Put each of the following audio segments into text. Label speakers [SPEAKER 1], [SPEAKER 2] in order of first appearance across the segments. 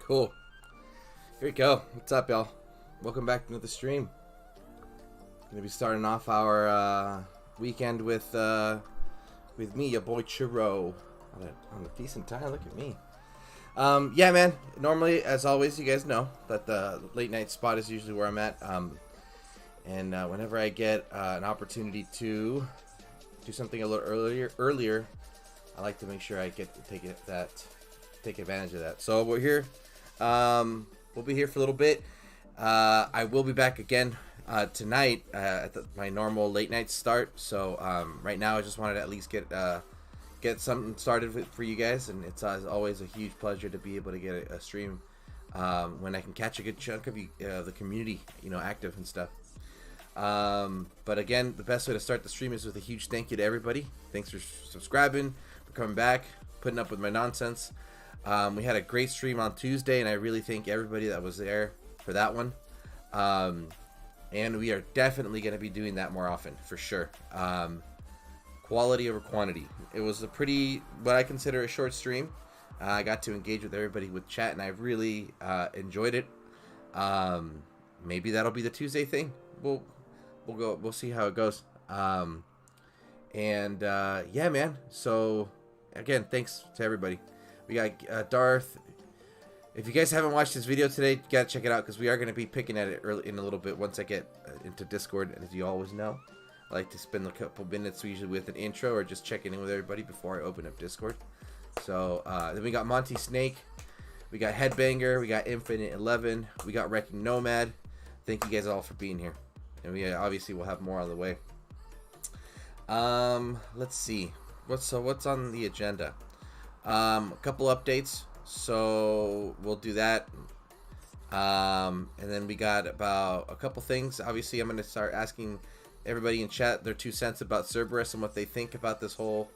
[SPEAKER 1] Cool. Here we go. What's up, y'all? Welcome back to the stream. Gonna be starting off our weekend with me, your boy Churro, on a decent time. Look at me. Yeah, man. Normally, as always, you guys know that the late night spot is usually where I'm at. And whenever I get an opportunity to do something a little earlier, I like to make sure I get to take advantage of that. So we're here. We'll be here for a little bit. I will be back again tonight at my normal late night start. So right now I just wanted to at least get something started for you guys, and it's always a huge pleasure to be able to get a stream when I can catch a good chunk of you, the community, active and stuff. But again, the best way to start the stream is with a huge thank you to everybody. Thanks for subscribing, for coming back, putting up with my nonsense. We had a great stream on Tuesday, and I really thank everybody that was there for that one. And we are definitely going to be doing that more often, for sure. Quality over quantity. It was a pretty, what I consider a short stream. I got to engage with everybody with chat, and I really enjoyed it. Maybe that'll be the Tuesday thing. We'll see how it goes. Yeah, man. So again, thanks to everybody. We got Darth. If you guys haven't watched this video today, you gotta check it out, because we are going to be picking at it early in a little bit once I get into Discord. And as you always know, I like to spend a couple minutes usually with an intro or just checking in with everybody before I open up Discord. So then we got Monty Snake, we got Headbanger, we got Infinite 11, we got Wrecking Nomad. Thank you guys all for being here, and we obviously will have more on the way. Let's see what's on the agenda. A couple updates, so we'll do that. And then we got about a couple things. Obviously, I'm going to start asking everybody in chat their 2 cents about Cerberus and what they think about this whole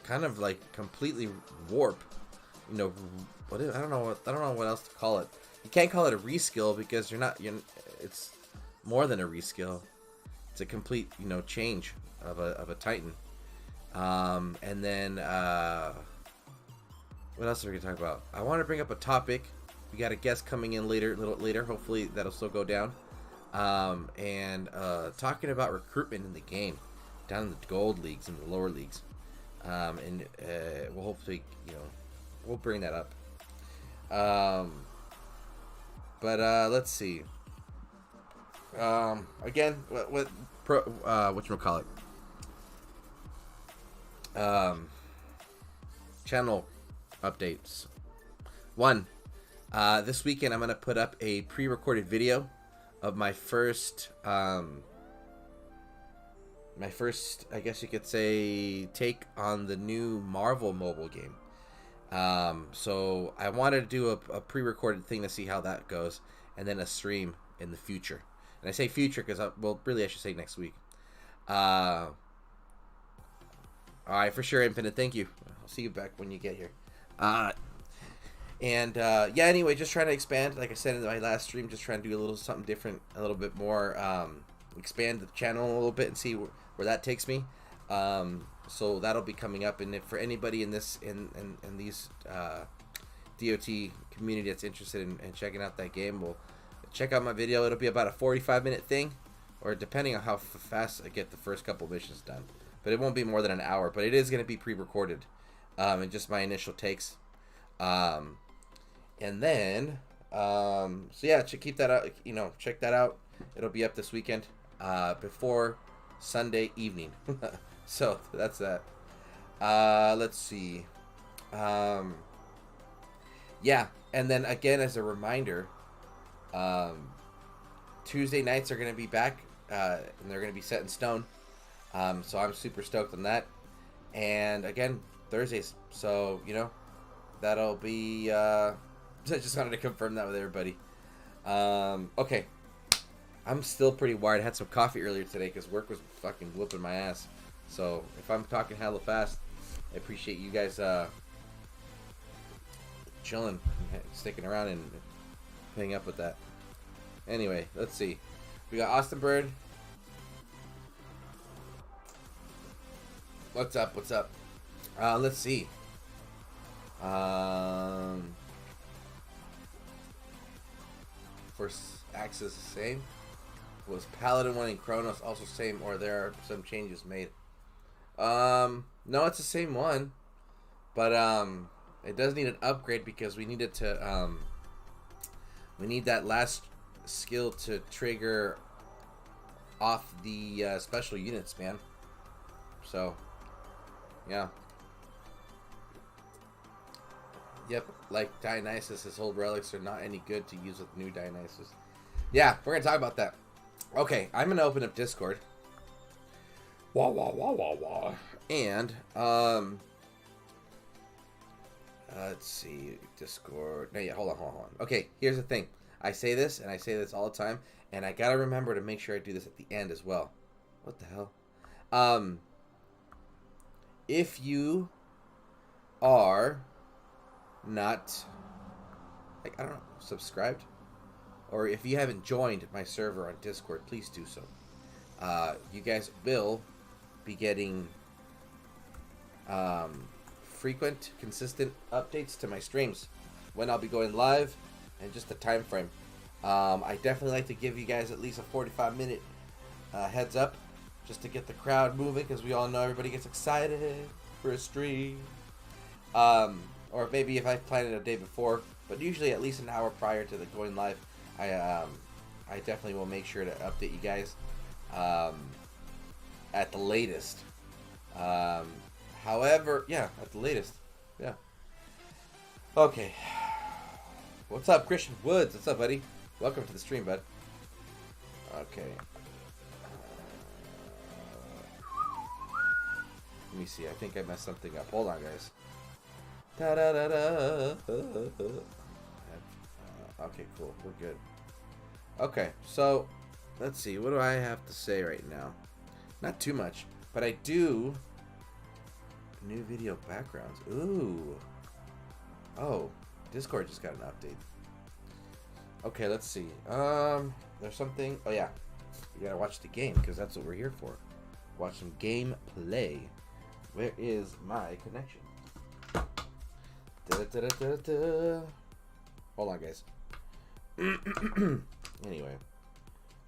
[SPEAKER 1] kind of like completely warp. I don't know what else to call it. You can't call it a reskill, because it's more than a reskill. It's a complete, change of a Titan. And then what else are we gonna talk about? I want to bring up a topic. We got a guest coming in a little later. Hopefully that'll still go down. And talking about recruitment in the game, down in the gold leagues and the lower leagues. And we'll hopefully, we'll bring that up. But let's see. Again, whatchamacallit? Channel updates. One, this weekend I'm gonna put up a pre-recorded video of my first, I guess you could say, take on the new Marvel mobile game. So I wanted to do a pre-recorded thing to see how that goes, and then a stream in the future. And I say future because, well, really I should say next week. All right, for sure, Infinite. Thank you. I'll see you back when you get here. Yeah, anyway, just trying to expand. Like I said in my last stream, just trying to do a little something different, a little bit more, expand the channel a little bit and see where that takes me. So that'll be coming up. And if for anybody in this in these DOT community that's interested in checking out that game, well, check out my video. It'll be about a 45-minute thing, or depending on how fast I get the first couple missions done. But it won't be more than an hour. But it is going to be pre-recorded, and just my initial takes. And then, so yeah, keep that out. You know, check that out. It'll be up this weekend, before Sunday evening. So that's that. Let's see. Yeah, and then again, as a reminder, Tuesday nights are going to be back, and they're going to be set in stone. So I'm super stoked on that. And again, Thursdays. So, you know, that'll be, I just wanted to confirm that with everybody. Okay. I'm still pretty wired. I had some coffee earlier today because work was fucking whooping my ass. So if I'm talking hella fast, I appreciate you guys chilling, sticking around and putting up with that. Anyway, let's see. We got Austin Bird. What's up? What's up? Let's see. For Axis, the same. Was Paladin 1 and Chronos also same, or there are some changes made? No, it's the same one, but it does need an upgrade because we needed to we need that last skill to trigger off the special units, man. So yeah. Yep, like Dionysus, his old relics are not any good to use with new Dionysus. Yeah, we're gonna talk about that. Okay, I'm gonna open up Discord. Wah wah wah wah wah. And let's see, Discord. No, yeah, hold on. Okay, here's the thing. I say this and I say this all the time, and I gotta remember to make sure I do this at the end as well. What the hell? If you are not, like, I don't know, subscribed, or if you haven't joined my server on Discord, please do so. You guys will be getting frequent, consistent updates to my streams, when I'll be going live, and just the time frame. I definitely like to give you guys at least a 45-minute heads up, just to get the crowd moving, because we all know everybody gets excited for a stream. Or maybe if I plan it a day before, but usually at least an hour prior to the going live, I definitely will make sure to update you guys at the latest. However, yeah, at the latest. Yeah. Okay. What's up, Christian Woods? What's up, buddy? Welcome to the stream, bud. Okay. Let me see. I think I messed something up. Hold on, guys. Okay, cool. We're good. Okay, so let's see. What do I have to say right now? Not too much, but I do. New video backgrounds. Ooh. Oh, Discord just got an update. Okay, let's see. There's something. Oh yeah, you gotta watch the game because that's what we're here for. Watch some gameplay. Where is my connection? Hold on, guys. Anyway,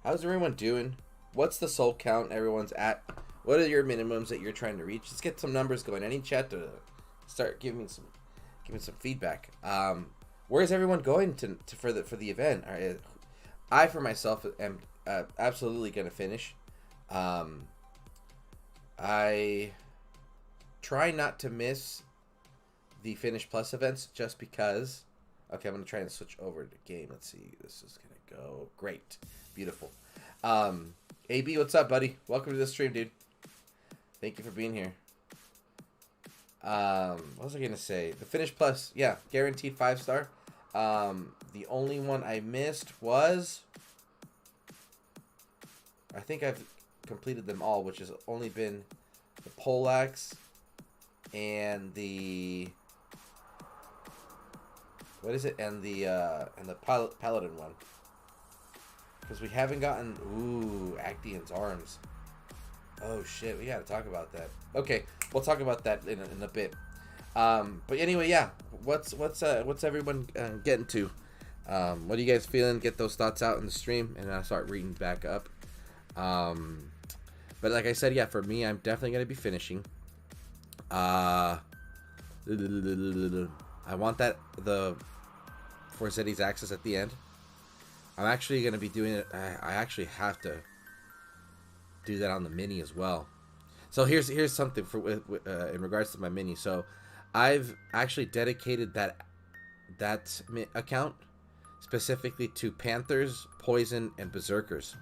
[SPEAKER 1] how's everyone doing? What's the soul count everyone's at? What are your minimums that you're trying to reach? Let's get some numbers going. I need chat to start giving some feedback. Where's everyone going to for the event? I for myself am absolutely gonna finish. I try not to miss the Finish Plus events just because. Okay, I'm gonna try and switch over to game. Let's see. This is gonna go great, beautiful. AB, what's up, buddy? Welcome to the stream, dude. Thank you for being here. What was I gonna say? The Finish Plus, yeah, guaranteed 5-star. The only one I missed was, I think I've completed them all, which has only been the Poleaxe and the, what is it? And the Paladin one. Because we haven't gotten, ooh, Actian's arms. Oh shit, we gotta talk about that. Okay, we'll talk about that in a bit. But anyway, yeah. What's everyone getting to? What are you guys feeling? Get those thoughts out in the stream, and I'll start reading back up. But like I said, yeah, for me, I'm definitely gonna be finishing. I want the Forzetti's Axis at the end. I'm actually gonna be doing it. I actually have to do that on the mini as well. So here's something for in regards to my mini. So I've actually dedicated that account specifically to Panthers, Poison, and Berserkers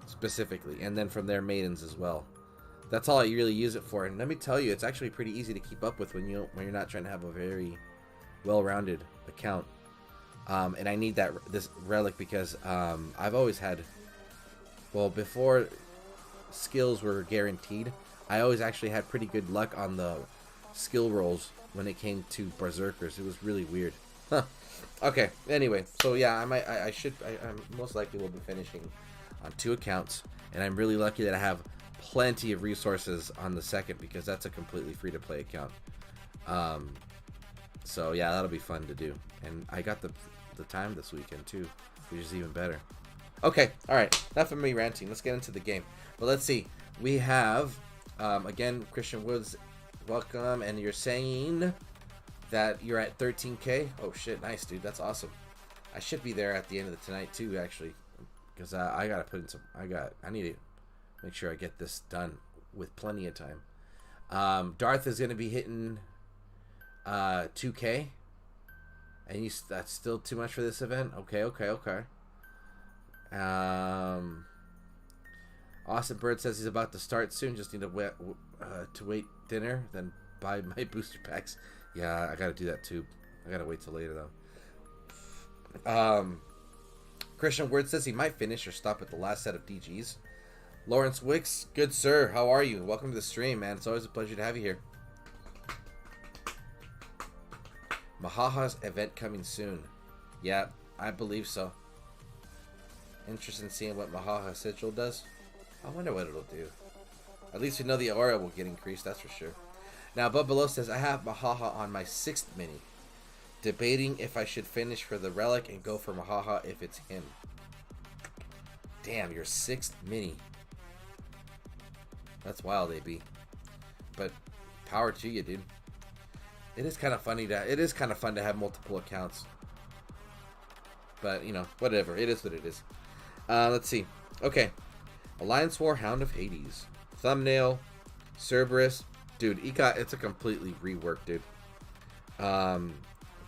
[SPEAKER 1] specifically, and then from there Maidens as well. That's all I really use it for. And let me tell you, it's actually pretty easy to keep up with when you're not trying to have a very well-rounded account. And I need this relic because I've always had, well, before skills were guaranteed, I always actually had pretty good luck on the skill rolls when it came to Berserkers. It was really weird. Huh. Okay, anyway, so yeah, I most likely will be finishing on 2 accounts, and I'm really lucky that I have plenty of resources on the second because that's a completely free-to-play account. So yeah, that'll be fun to do, and I got the time this weekend too, which is even better. Okay, all right, enough of me ranting. Let's get into the game. Well, let's see. We have again Christian Woods, welcome, and you're saying that you're at 13K. Oh shit, nice, dude. That's awesome. I should be there at the end of the tonight too, actually, because I gotta put in some. I need to make sure I get this done with plenty of time. Darth is gonna be hitting 2K, and that's still too much for this event. Okay. Austin Bird says he's about to start soon. Just need to wait dinner, then buy my booster packs. Yeah, I gotta do that too. I gotta wait till later though. Christian Word says he might finish or stop at the last set of DGs. Lawrence Wicks, good sir, how are you? Welcome to the stream, man. It's always a pleasure to have you here. Mahaha's event coming soon. Yeah, I believe so. Interested in seeing what Mahaha Sigil does? I wonder what it'll do. At least we know the aura will get increased, that's for sure. Now, Bub Below says, I have Mahaha on my 6th mini. Debating if I should finish for the relic and go for Mahaha if it's him. Damn, your 6th mini. That's wild, AB. But power to you, dude. It is kind of funny it is kind of fun to have multiple accounts. But, you know, whatever. It is what it is. Let's see. Okay. Alliance War, Hound of Hades. Thumbnail. Cerberus. Dude, it's a completely rework, dude.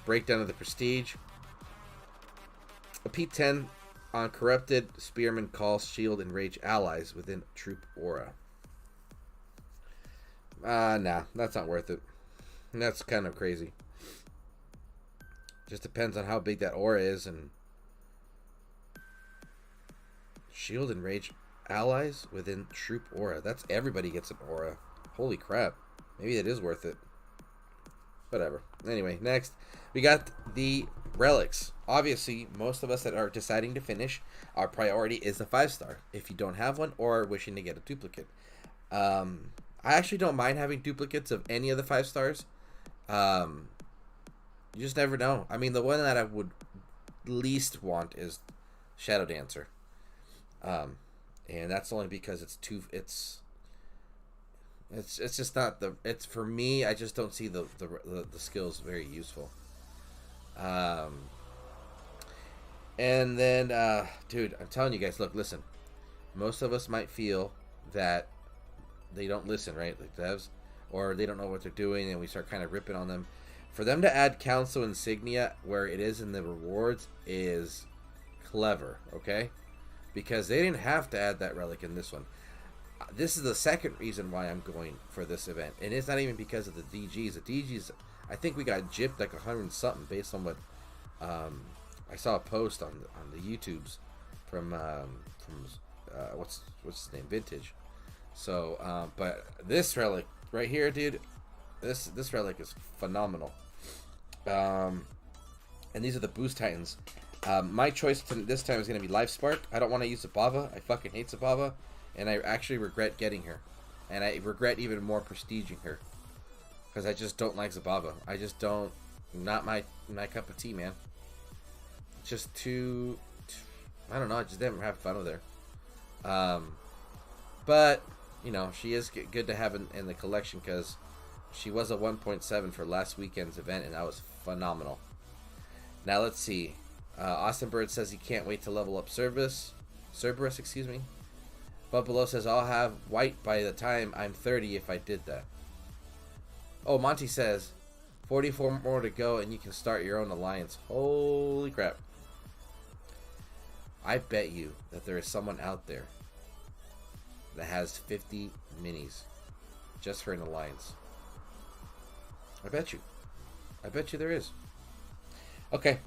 [SPEAKER 1] Breakdown of the Prestige. A P10 on Corrupted. Spearman calls Shield and Rage allies within Troop Aura. Nah, that's not worth it. That's kind of crazy. Just depends on how big that aura is, and Shield and Rage allies within Troop Aura. That's everybody gets an aura. Holy crap. Maybe it is worth it. Whatever. Anyway, next we got the relics. Obviously, most of us that are deciding to finish, our priority is the 5-star. If you don't have one or are wishing to get a duplicate. I actually don't mind having duplicates of any of the 5 stars. You just never know. I mean, the one that I would least want is Shadow Dancer. And that's only because it's just not it's for me. I just don't see the skills very useful. And then dude, I'm telling you guys, look, listen. Most of us might feel that they don't listen, right? Like devs, or they don't know what they're doing, and we start kind of ripping on them. For them to add Council Insignia where it is in the rewards is clever, okay? Because they didn't have to add that relic in this one. this is the second reason why I'm going for this event, and it's not even because of the DGs. The DGs, I think we got gypped like 100 something based on what I saw a post on the YouTubes from what's his name, Vintage. So, but this relic right here, dude, this relic is phenomenal. And these are the boost titans. My choice this time is going to be Life Spark. I don't want to use Zabava. I fucking hate Zabava. And I actually regret getting her. And I regret even more prestiging her. Because I just don't like Zabava. I just don't... Not my cup of tea, man. Just too... I don't know. I just didn't have fun with her. But, you know, she is good to have in the collection because she was a 1.7 for last weekend's event. And that was phenomenal. Now, let's see. Austin Bird says he can't wait to level up Cerberus, excuse me. Bud Below says I'll have white by the time I'm 30 if I did that. Oh, Monty says 44 more to go and you can start your own alliance. Holy crap. I bet you that there is someone out there that has 50 minis just for an alliance. I bet you. I bet you there is. Okay.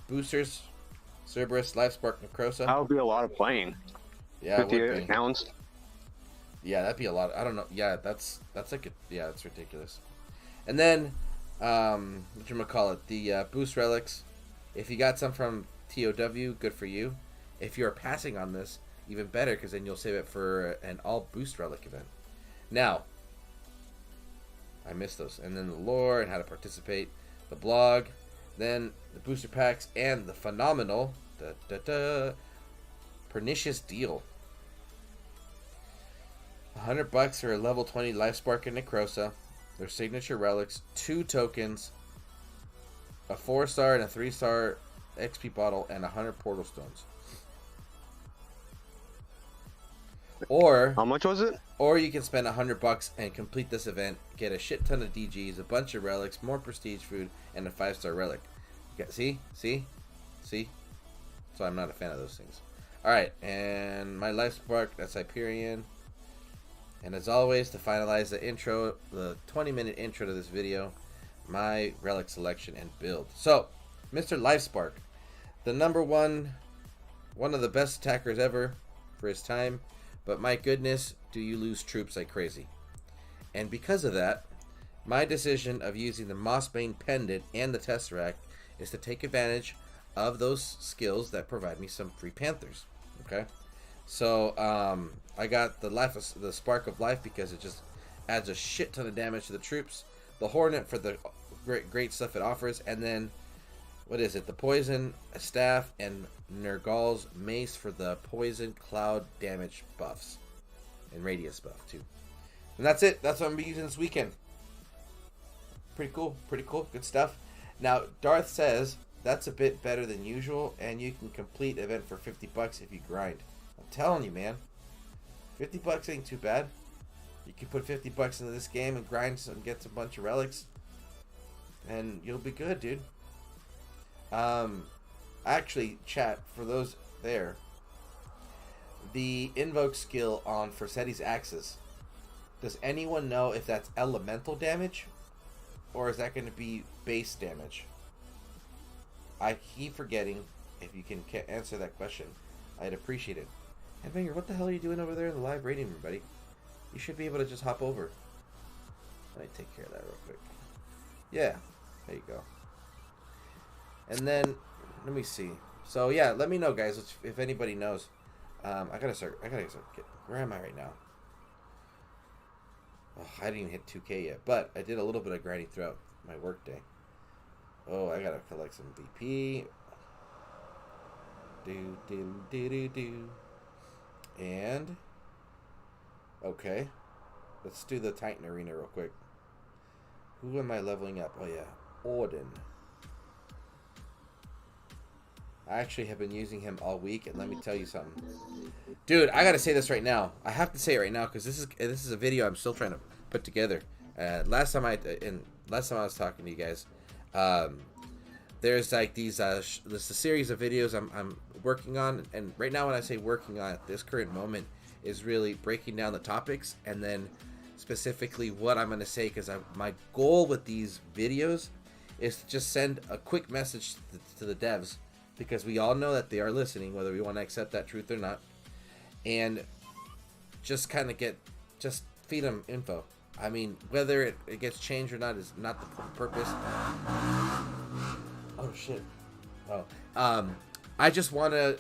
[SPEAKER 1] Boosters, Cerberus, Life Spark, Necrosa.
[SPEAKER 2] That would be a lot of playing.
[SPEAKER 1] Yeah,
[SPEAKER 2] 50 hounds.
[SPEAKER 1] Yeah, that'd be a lot. I don't know. Yeah, that's like a, yeah, that's ridiculous. And then, whatchamacallit, the boost relics. If you got some from TOW, good for you. If you're passing on this, even better, because then you'll save it for an all boost relic event. Now, I missed those. And then the lore and how to participate, the blog, then the booster packs, and the phenomenal pernicious deal. $100 for a level 20 Life Spark and Necrosa, their signature relics, 2 tokens, a 4-star and a 3-star XP bottle, and 100 portal stones. Or
[SPEAKER 2] how much was it? Or
[SPEAKER 1] you can spend $100 and complete this event, get a shit ton of DGs, a bunch of relics, more prestige food, and a 5-star relic. See? So I'm not a fan of those things. Alright, and my Life Spark, that's Hyperion. And as always, to finalize the intro, the 20-minute intro to this video, my relic selection and build. So, Mr. Life Spark, the number one of the best attackers ever for his time, but my goodness, do you lose troops like crazy. And because of that, my decision of using the Mossbane Pendant and the Tesseract is to take advantage of those skills that provide me some free Panthers. Okay, so I got the Spark of Life because it just adds a shit ton of damage to the troops. The Hornet for the great stuff it offers, and then what is it? The Poison Staff and Nergal's Mace for the Poison Cloud damage buffs and radius buff too. And that's it. That's what I'm gonna be using this weekend. Pretty cool. Good stuff. Now, Darth says that's a bit better than usual, and you can complete event for $50 if you grind. I'm telling you, man. $50 ain't too bad. You can put $50 into this game and grind and get a bunch of relics, and you'll be good, dude. Actually, chat, for those there, the invoke skill on Forseti's Axis, does anyone know if that's elemental damage or is that going to be base damage? I keep forgetting. If you can answer that question, I'd appreciate it. Headbanger, what the hell are you doing over there in the live rating room, buddy? You should be able to just hop over. Let me take care of that real quick. Yeah, there you go. And then, let me see. So yeah, let me know, guys, if anybody knows. I gotta start. Where am I right now? Oh, I didn't even hit 2K yet, but I did a little bit of grinding throughout my workday. Oh, I gotta collect some VP. Do. And okay, let's do the Titan Arena real quick. Who am I leveling up? Oh yeah, Odin. I actually have been using him all week, and let me tell you something, dude. I gotta say this right now. I have to say it right now because this is a video I'm still trying to put together. Last time I was talking to you guys, there's like these this is a series of videos I'm working on, and right now when I say working on at this current moment, is really breaking down the topics and then specifically what I'm going to say, because my goal with these videos is to just send a quick message to the devs, because we all know that they are listening, whether we want to accept that truth or not, and just kind of just feed them info. I mean, whether it gets changed or not is not the purpose. Oh shit. Oh, I just want to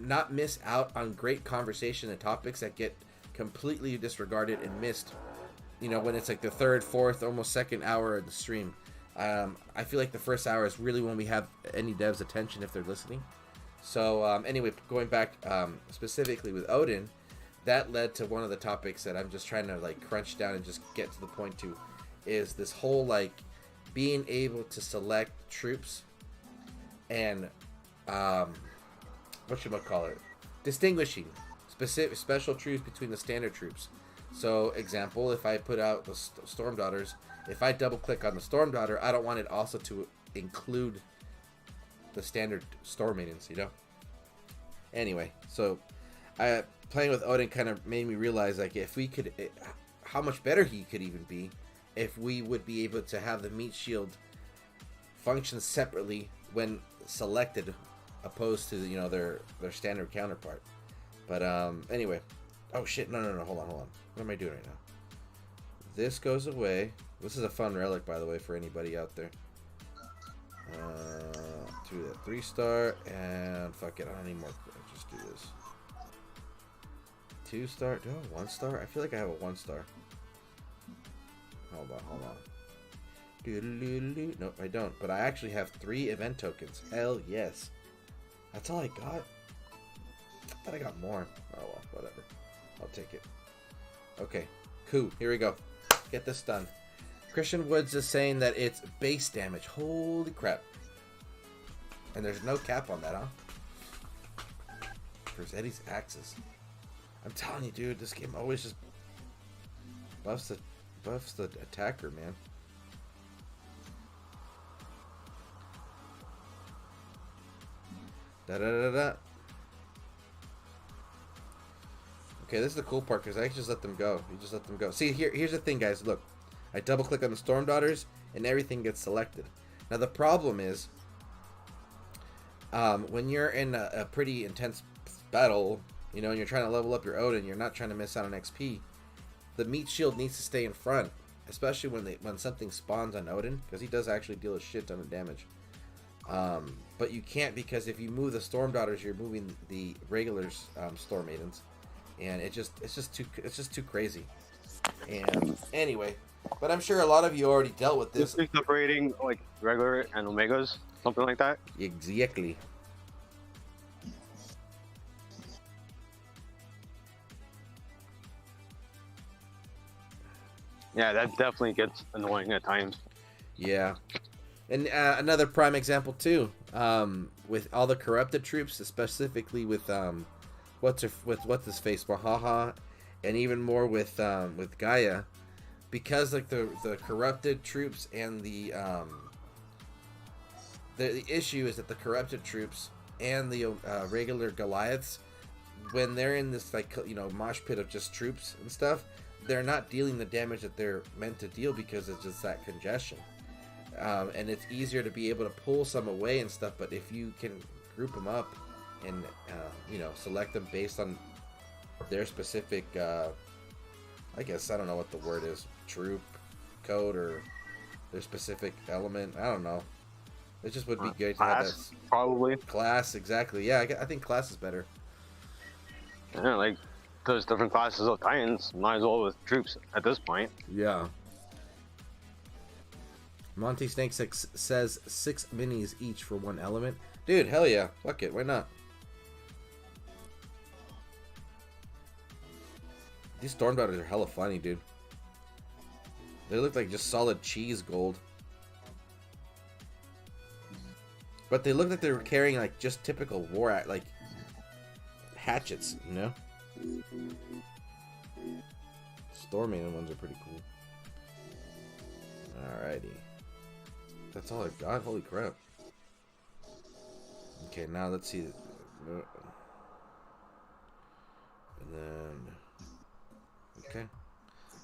[SPEAKER 1] not miss out on great conversation and topics that get completely disregarded and missed, you know, when it's like the third, fourth, almost second hour of the stream. I feel like the first hour is really when we have any dev's attention if they're listening. So anyway, going back specifically with Odin, that led to one of the topics that I'm just trying to like crunch down and just get to the point to, is this whole like being able to select troops and distinguishing special troops between the standard troops. So example, if I put out the Storm Daughters, if I double click on the Storm Daughter, I don't want it also to include the standard Storm Maidens, you know? Anyway, so playing with Odin kind of made me realize, like, if we could, how much better he could even be if we would be able to have the meat shield function separately when selected, opposed to, you know, their standard counterpart. But anyway, oh shit, no, hold on. What am I doing right now? This goes away. This is a fun relic, by the way, for anybody out there. Do that 3-star, and fuck it, I don't need more. I'll just do this. 2-star. Do I have 1-star? I feel like I have a 1-star. Hold on. Nope, I don't. But I actually have 3 event tokens. Hell yes. That's all I got? I thought I got more. Oh well, whatever. I'll take it. Okay, cool. Here we go. Get this done. Christian Woods is saying that it's base damage. Holy crap. And there's no cap on that, huh? For Zeddy's axes. I'm telling you, dude, this game always just buffs the attacker, man. Da-da-da-da. Okay, this is the cool part, because I just let them go. You just let them go. See, here's the thing, guys. Look, I double click on the Storm Daughters, and everything gets selected. Now, the problem is, when you're in a pretty intense battle, you know, and you're trying to level up your Odin, you're not trying to miss out on XP, the meat shield needs to stay in front, especially when something spawns on Odin, because he does actually deal a shit ton of damage. But you can't, because if you move the Storm Daughters, you're moving the regular Storm Maidens, and it's just too crazy. And anyway, but I'm sure a lot of you already dealt with this.
[SPEAKER 2] Is separating like regular and Omegas, something like that?
[SPEAKER 1] Exactly.
[SPEAKER 2] Yeah, that definitely gets annoying at times.
[SPEAKER 1] Yeah. And another prime example too, with all the corrupted troops, specifically with what's his face, Wahaha, and even more with Gaia, because like the corrupted troops and the issue is that the corrupted troops and the regular Goliaths, when they're in this, like, you know, mosh pit of just troops and stuff, they're not dealing the damage that they're meant to deal because it's just that congestion. And it's easier to be able to pull some away and stuff, but if you can group them up and you know, select them based on their specific I guess, I don't know what the word is, troop code or their specific element, I don't know, it just would be good to have that.
[SPEAKER 2] Probably
[SPEAKER 1] Class, exactly. Yeah, I think class is better.
[SPEAKER 2] Yeah, like there's different classes of Titans, might as well with troops at this point.
[SPEAKER 1] Yeah. Monty Snake says 6 minis each for 1 element. Dude, hell yeah. Fuck it. Why not? These Storm Daughters are hella funny, dude. They look like just solid cheese gold. But they look like they were carrying like just typical war act, like hatchets, you know? Storm Maiden ones are pretty cool. Alrighty. That's all I got? Holy crap. Okay, now let's see. And then Okay.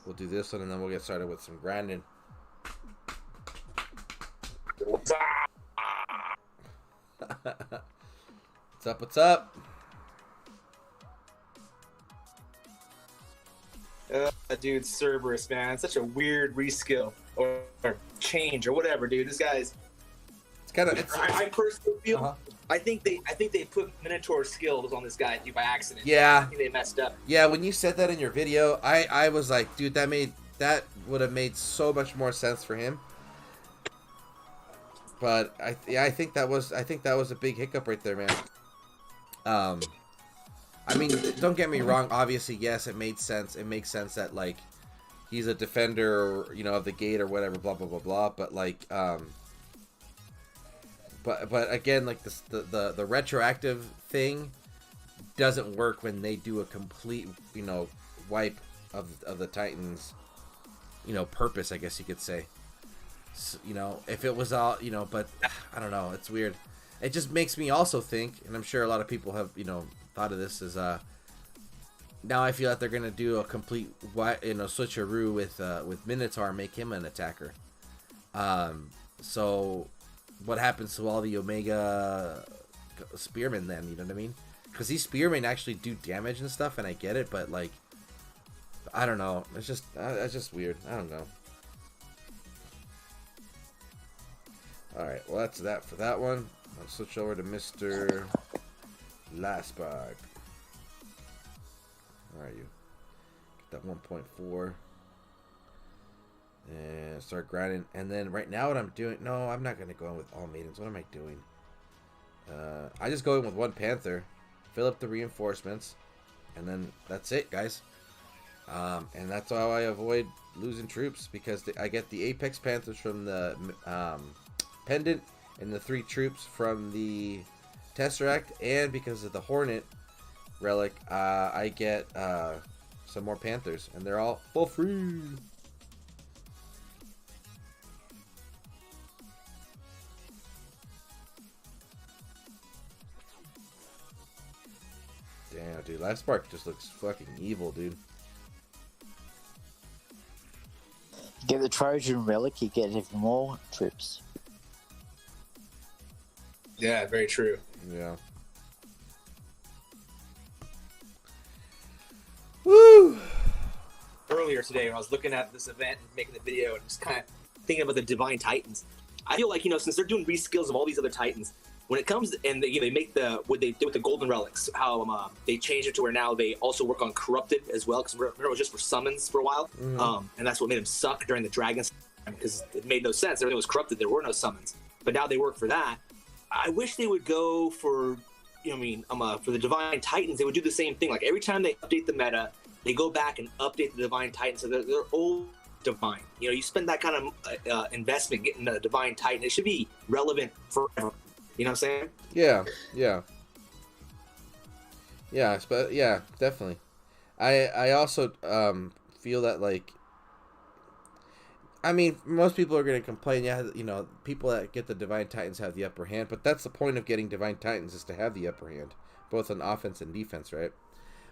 [SPEAKER 1] We'll do this one, and then we'll get started with some grinding. What's up? What's up?
[SPEAKER 3] Dude, Cerberus, man, such a weird reskill or change or whatever, dude. This guy's.
[SPEAKER 1] It's kind of.
[SPEAKER 3] I personally feel. I think they put Minotaur skills on this guy by accident.
[SPEAKER 1] Yeah.
[SPEAKER 3] I think they messed up.
[SPEAKER 1] Yeah, when you said that in your video, I was like, dude, that would have made so much more sense for him. But I think that was a big hiccup right there, man. I mean, don't get me wrong. Obviously, yes, it made sense. It makes sense that like he's a defender, you know, of the gate or whatever, blah blah blah blah. But like, but again, like the retroactive thing doesn't work when they do a complete, you know, wipe of the Titans, you know, purpose, I guess you could say. So, you know, if it was all, you know, but I don't know, it's weird. It just makes me also think, and I'm sure a lot of people have, you know, thought of this, is now I feel that they're gonna do a complete, you know, switcheroo with Minotaur, make him an attacker. So what happens to all the Omega spearmen then? You know what I mean? Because these spearmen actually do damage and stuff, and I get it, but like, I don't know. It's just weird. I don't know. All right. Well, that's that for that one. I'll switch over to Mr. Lasberg. Where are you? Get that 1.4. And start grinding. And then right now what I'm doing... No, I'm not going to go in with all maidens. What am I doing? I just go in with one panther. Fill up the reinforcements. And then that's it, guys. And that's how I avoid losing troops. Because I get the Apex Panthers from the Pendant. And the 3 troops from the Tesseract. And because of the Hornet relic, I get some more Panthers. And they're all full free. Damn, dude. Last Spark just looks fucking evil, dude.
[SPEAKER 4] Get the Trojan relic, you get even more troops.
[SPEAKER 3] Yeah, very true.
[SPEAKER 1] Yeah. Woo!
[SPEAKER 3] Earlier today, when I was looking at this event and making the video and just kind of thinking about the Divine Titans, I feel like, you know, since they're doing reskills of all these other Titans, when it comes and they make what they did with the golden relics, how they changed it to where now they also work on corrupted as well, because remember it was just for summons for a while, and that's what made them suck during the dragons, because it made no sense. Everything was corrupted. There were no summons, but now they work for that. I wish they would go for, you know, what I mean, for the Divine Titans, they would do the same thing. Like every time they update the meta, they go back and update the Divine Titans so they're old divine. You know, you spend that kind of investment getting a Divine Titan, it should be relevant forever. You know what I'm saying?
[SPEAKER 1] Yeah, yeah. Yeah, but yeah, definitely. I also feel that, like, I mean, most people are going to complain, yeah, you know, people that get the Divine Titans have the upper hand, but that's the point of getting Divine Titans, is to have the upper hand, both on offense and defense, right?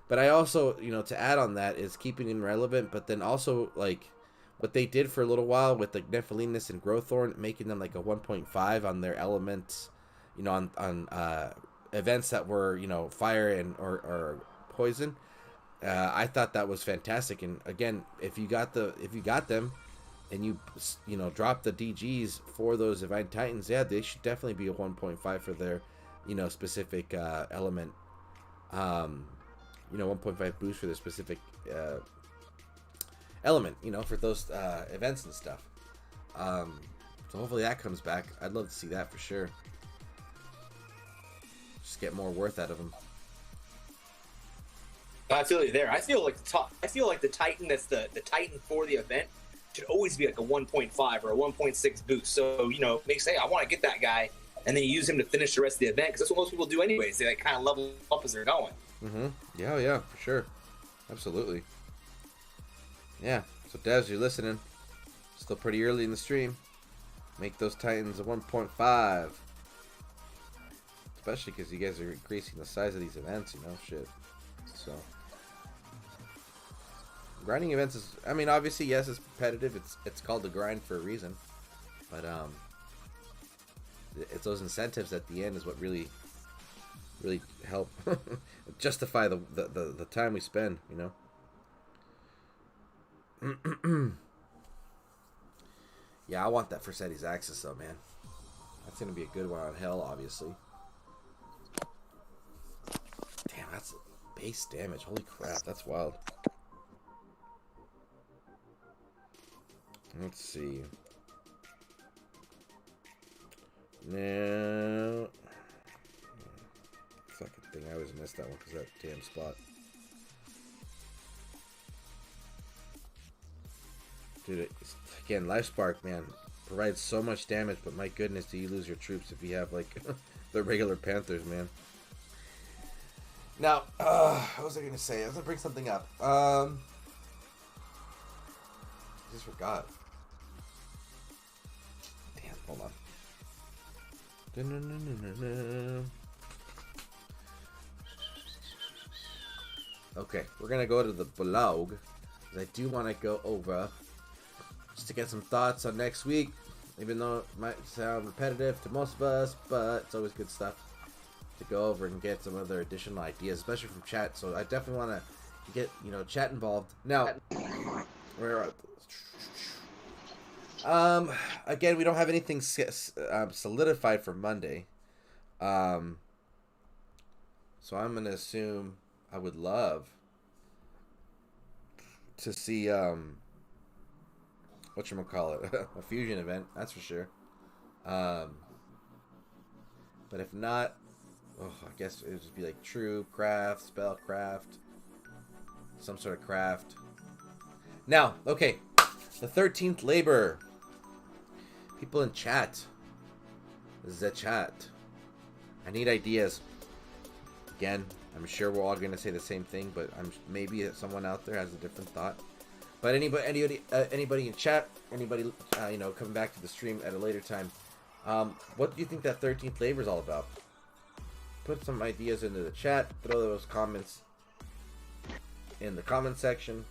[SPEAKER 1] But I also, you know, to add on that is keeping them relevant, but then also, like, what they did for a little while with the Nephilinus and Growthorn, making them like a 1.5 on their elements, you know, on events that were, you know, fire and or poison. I thought that was fantastic. And again, if you got them, and you know, drop the DGs for those Divine Titans, yeah, they should definitely be a 1.5 for their, you know, specific element. You know, 1.5 boost for their specific element, you know, for those events and stuff. So hopefully that comes back. I'd love to see that for sure. Just get more worth out of them.
[SPEAKER 3] I feel you there. I feel like the Titan that's the Titan for the event should always be like a 1.5 or a 1.6 boost. So, you know, they say, I want to get that guy, and then you use him to finish the rest of the event, because that's what most people do anyways. They like kind of level up as they're going.
[SPEAKER 1] Mm-hmm. Yeah, yeah, for sure. Absolutely. Yeah. So, Devs, you're listening. Still pretty early in the stream. Make those Titans a 1.5. Especially because you guys are increasing the size of these events, you know, shit. So, grinding events is, I mean, obviously, yes, it's competitive. It's called the grind for a reason. But, it's those incentives at the end is what really help justify the time we spend, you know? Yeah, I want that for Seti's Axis, though, man. That's going to be a good one on Hell, obviously. Damn, that's base damage. Holy crap, that's wild. Let's see. Now... Fucking thing, I always miss that one because that damn spot. Dude, again, Life Spark, man, provides so much damage, but my goodness, do you lose your troops if you have, like, the regular Panthers, man. Now, what was I going to say? I was going to bring something up. I just forgot. Damn, hold on. Okay, we're going to go to the blog. I do want to go over just to get some thoughts on next week, even though it might sound repetitive to most of us, but it's always good stuff to go over and get some other additional ideas, especially from chat. So I definitely want to get, you know, chat involved. Now, where are again, we don't have anything solidified for Monday, so I'm gonna assume I would love to see whatchamacallit, a fusion event, that's for sure. But if not, I guess it would just be like true craft, spell craft, some sort of craft. Now, okay, the 13th labor. People in chat. This is a chat. I need ideas. Again, I'm sure we're all gonna say the same thing, but maybe someone out there has a different thought. But anybody in chat, anybody you know, coming back to the stream at a later time, what do you think that 13th labor is all about? Put some ideas into the chat. Throw those comments in the comment section,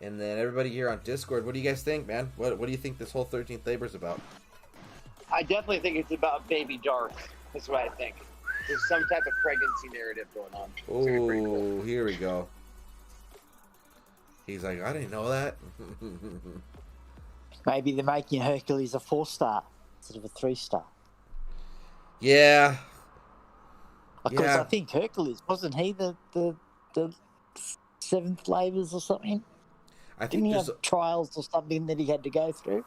[SPEAKER 1] and then everybody here on Discord, what do you guys think, man? What do you think this whole 13th labor is about?
[SPEAKER 5] I definitely think it's about Baby Dark. That's what I think. There's some type of pregnancy narrative going on.
[SPEAKER 1] Oh, here we go. He's like, I didn't know that.
[SPEAKER 4] Maybe they're making Hercules a 4-star instead of a 3-star.
[SPEAKER 1] Yeah.
[SPEAKER 4] Because
[SPEAKER 1] Yeah.
[SPEAKER 4] I think Hercules, wasn't he the 7th labors or something?
[SPEAKER 1] I think
[SPEAKER 4] Didn't he
[SPEAKER 1] there's
[SPEAKER 4] have trials or something that he had to go through?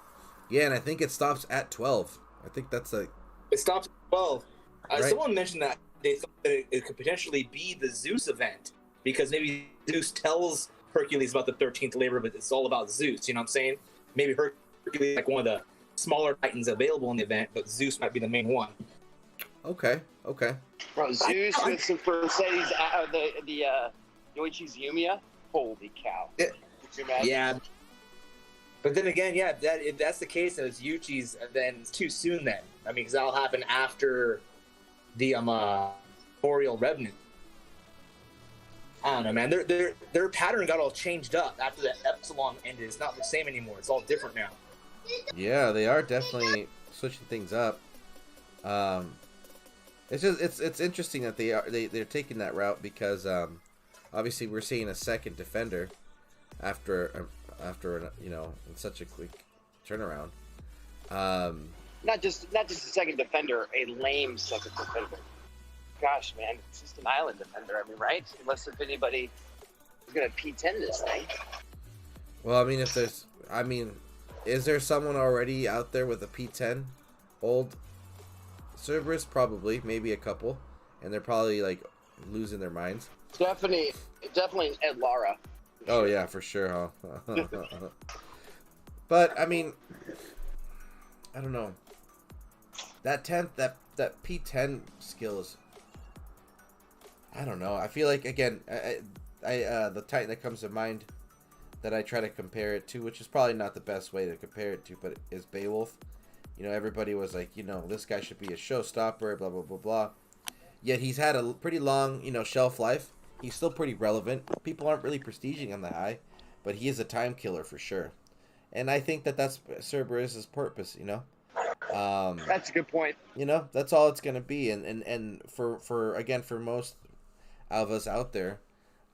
[SPEAKER 1] yeah, and I think it stops at 12. I think that's like
[SPEAKER 3] It stops at 12.
[SPEAKER 1] Right.
[SPEAKER 3] Someone mentioned that they thought that it could potentially be the Zeus event because maybe Zeus tells Hercules about the 13th labor, but it's all about Zeus. You know what I'm saying? Maybe Hercules is like one of the smaller titans available in the event, but Zeus might be the main one.
[SPEAKER 1] okay.
[SPEAKER 5] Bro, Zeus with some Mercedes, the Yoichi's Yumiya. Holy cow!
[SPEAKER 3] Yeah.
[SPEAKER 5] Could you imagine?
[SPEAKER 3] Yeah. But then again, yeah, if that's the case, and it's Yuchi's, then it's too soon then. I mean, because that'll happen after the Boreal Revenue. I don't know, man. Their pattern got all changed up after the Epsilon ended. It's not the same anymore. It's all different now.
[SPEAKER 1] Yeah, they are definitely switching things up. It's just it's interesting that they're taking that route because obviously we're seeing a second defender after you know, in such a quick turnaround.
[SPEAKER 5] Not just a second defender, a lame second defender. Gosh, man, it's just an island defender. I mean, right? Unless if anybody is gonna P10 this thing.
[SPEAKER 1] Well, I mean, is there someone already out there with a P10 old Cerberus? Probably, maybe a couple, and they're probably like losing their minds.
[SPEAKER 5] Definitely Ed Lara.
[SPEAKER 1] Oh yeah, for sure, huh? But I mean, I don't know. That P10 skill is, I don't know. I feel like, again, I the Titan that comes to mind that I try to compare it to, which is probably not the best way to compare it to, but is Beowulf. You know, everybody was like, you know, this guy should be a showstopper, blah blah blah blah. Yet he's had a pretty long, you know, shelf life. He's still pretty relevant. People aren't really prestiging him that high, but he is a time killer for sure. And I think that that's Cerberus's purpose, you know.
[SPEAKER 5] That's a good point.
[SPEAKER 1] You know, that's all it's gonna be, and for again, for most of us out there,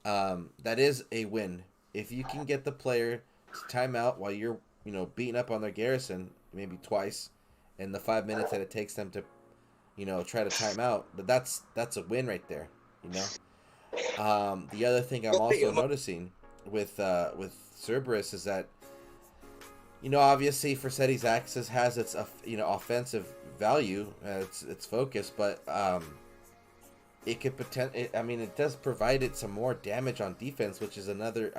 [SPEAKER 1] that is a win. If you can get the player to time out while you're, you know, beating up on their garrison, maybe twice, in the 5 minutes that it takes them to, you know, try to time out, but that's a win right there, you know. The other thing I'm also noticing with Cerberus is that, you know, obviously Forseti's Axis has its, you know, offensive value, its focus, but it could it does provide it some more damage on defense, which is another,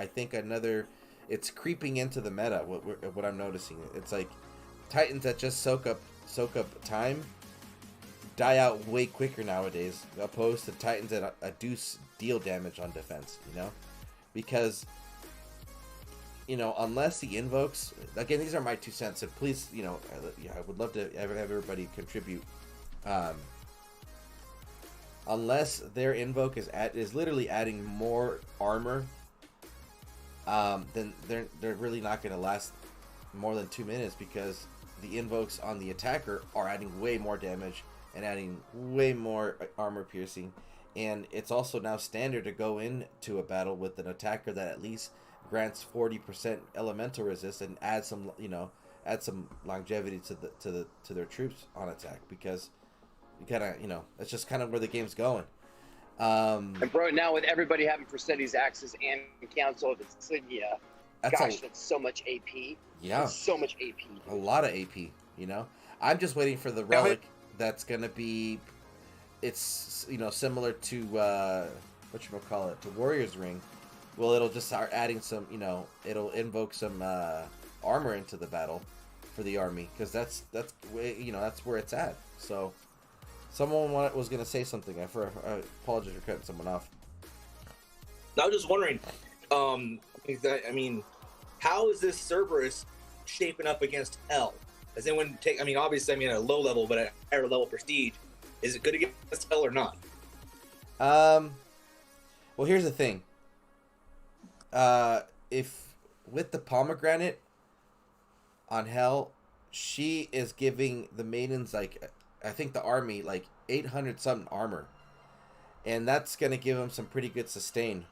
[SPEAKER 1] it's creeping into the meta. What I'm noticing, it's like Titans that just soak up time die out way quicker nowadays, opposed to Titans that do deal damage on defense. You know, because, you know, unless he invokes, again, these are my 2 cents, and please, you know, I would love to have everybody contribute. Unless their invoke is literally adding more armor, then they're really not going to last more than 2 minutes, because the invokes on the attacker are adding way more damage and adding way more armor piercing, and it's also now standard to go into a battle with an attacker that at least grants 40% elemental resist and add some longevity to their troops on attack, because you gotta, you know, that's just kind of where the game's going.
[SPEAKER 5] And bro, now with everybody having Forseti's Axis and Council of Insignia, that's so much AP.
[SPEAKER 1] Yeah,
[SPEAKER 5] that's so much AP.
[SPEAKER 1] A lot of AP. You know, I'm just waiting for the relic that's gonna be. It's, you know, similar to to Warrior's Ring. Well, it'll just start adding some, you know, it'll invoke some armor into the battle for the army, because that's you know, that's where it's at. So. Someone was going to say something. I apologize for cutting someone off.
[SPEAKER 3] I was just wondering, I mean, how is this Cerberus shaping up against Hell? Does anyone take, I mean, obviously, I mean, at a low level, but at a higher level prestige, is it good against Hell or not?
[SPEAKER 1] Well, here's the thing. If with the pomegranate on Hell, she is giving the maidens, like, I think the army, like 800 something armor, and that's gonna give them some pretty good sustain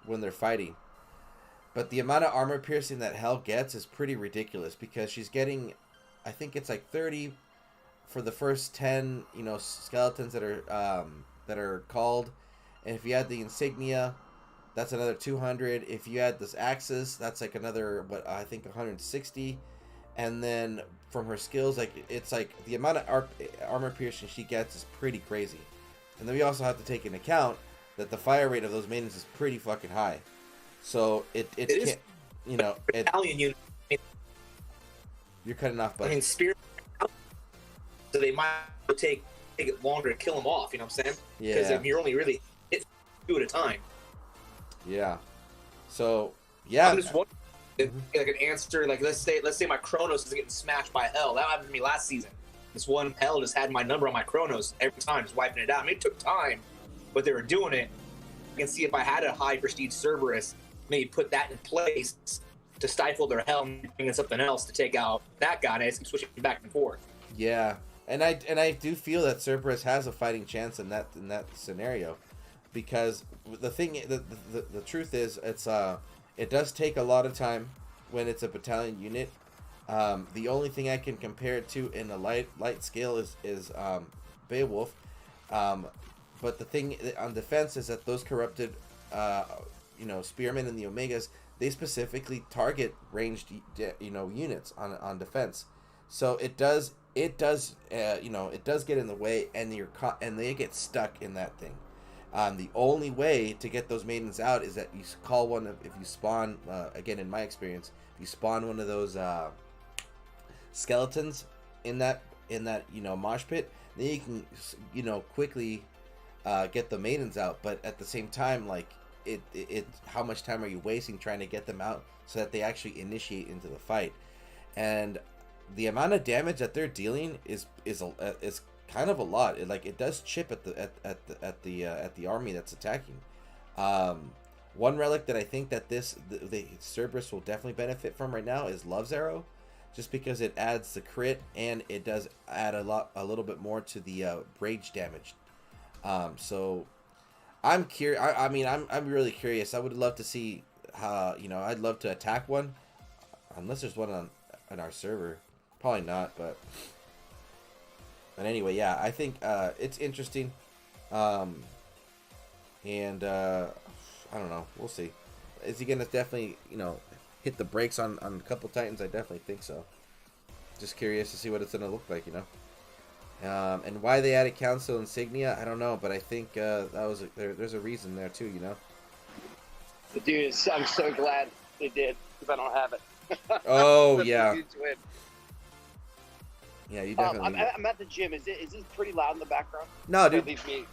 [SPEAKER 1] when they're fighting. But the amount of armor piercing that Hell gets is pretty ridiculous, because she's getting, I think it's like 30 for the first 10, you know, skeletons that are called, and if you add the insignia, that's another 200. If you add this axis, that's like another, what, I think 160. And then from her skills, like, it's like the amount of armor piercing she gets is pretty crazy. And then we also have to take into account that the fire rate of those maidens is pretty fucking high. So it can't, you know,
[SPEAKER 3] Italian unit.
[SPEAKER 1] You're cutting off, buddy.
[SPEAKER 3] I mean, spear. So they might take it longer to kill them off. You know what I'm saying?
[SPEAKER 1] Yeah.
[SPEAKER 3] Because if you're only really hit 2 at a time.
[SPEAKER 1] Yeah. So yeah.
[SPEAKER 3] I'm just wondering. Like an answer, like let's say my Chronos is getting smashed by Hell. That happened to me last season. This one Hell just had my number on my Chronos every time, just wiping it out. I mean, it took time, but they were doing it. I can see if I had a high prestige Cerberus, maybe put that in place to stifle their Hell and bring in something else to take out that guy. And I just keep switching back and forth.
[SPEAKER 1] Yeah, and I do feel that Cerberus has a fighting chance in that scenario, because the thing, the truth is, it does take a lot of time when it's a battalion unit. The only thing I can compare it to in a light scale is Beowulf. But the thing on defense is that those corrupted, you know, spearmen and the Omegas, they specifically target ranged, you know, units on defense. So it does you know, it does get in the way, and they get stuck in that thing. The only way to get those maidens out is that you call one of, if you spawn, again, in my experience, if you spawn one of those skeletons in that, you know, mosh pit, then you can, you know, quickly get the maidens out. But at the same time, like, it how much time are you wasting trying to get them out so that they actually initiate into the fight? And the amount of damage that they're dealing is kind of a lot. It does chip at the army that's attacking. One relic that I think that the Cerberus will definitely benefit from right now is Love's Arrow, just because it adds the crit and it does add a little bit more to the rage damage. So I'm curious. I mean, I'm really curious. I would love to see how, you know, I'd love to attack one, unless there's one on our server. Probably not, but anyway, yeah, I think it's interesting. I don't know. We'll see. Is he gonna definitely, you know, hit the brakes on a couple Titans? I definitely think so. Just curious to see what it's gonna look like, you know. And why they added Council Insignia, I don't know, but I think that was there's a reason there too, you know.
[SPEAKER 5] Dude, I'm so glad they did, because I don't have it.
[SPEAKER 1] Oh
[SPEAKER 5] That's
[SPEAKER 1] yeah.
[SPEAKER 5] a huge win.
[SPEAKER 1] Yeah, you definitely.
[SPEAKER 5] I'm at the gym. Is this pretty loud in the background?
[SPEAKER 1] No, dude.
[SPEAKER 5] Leave me.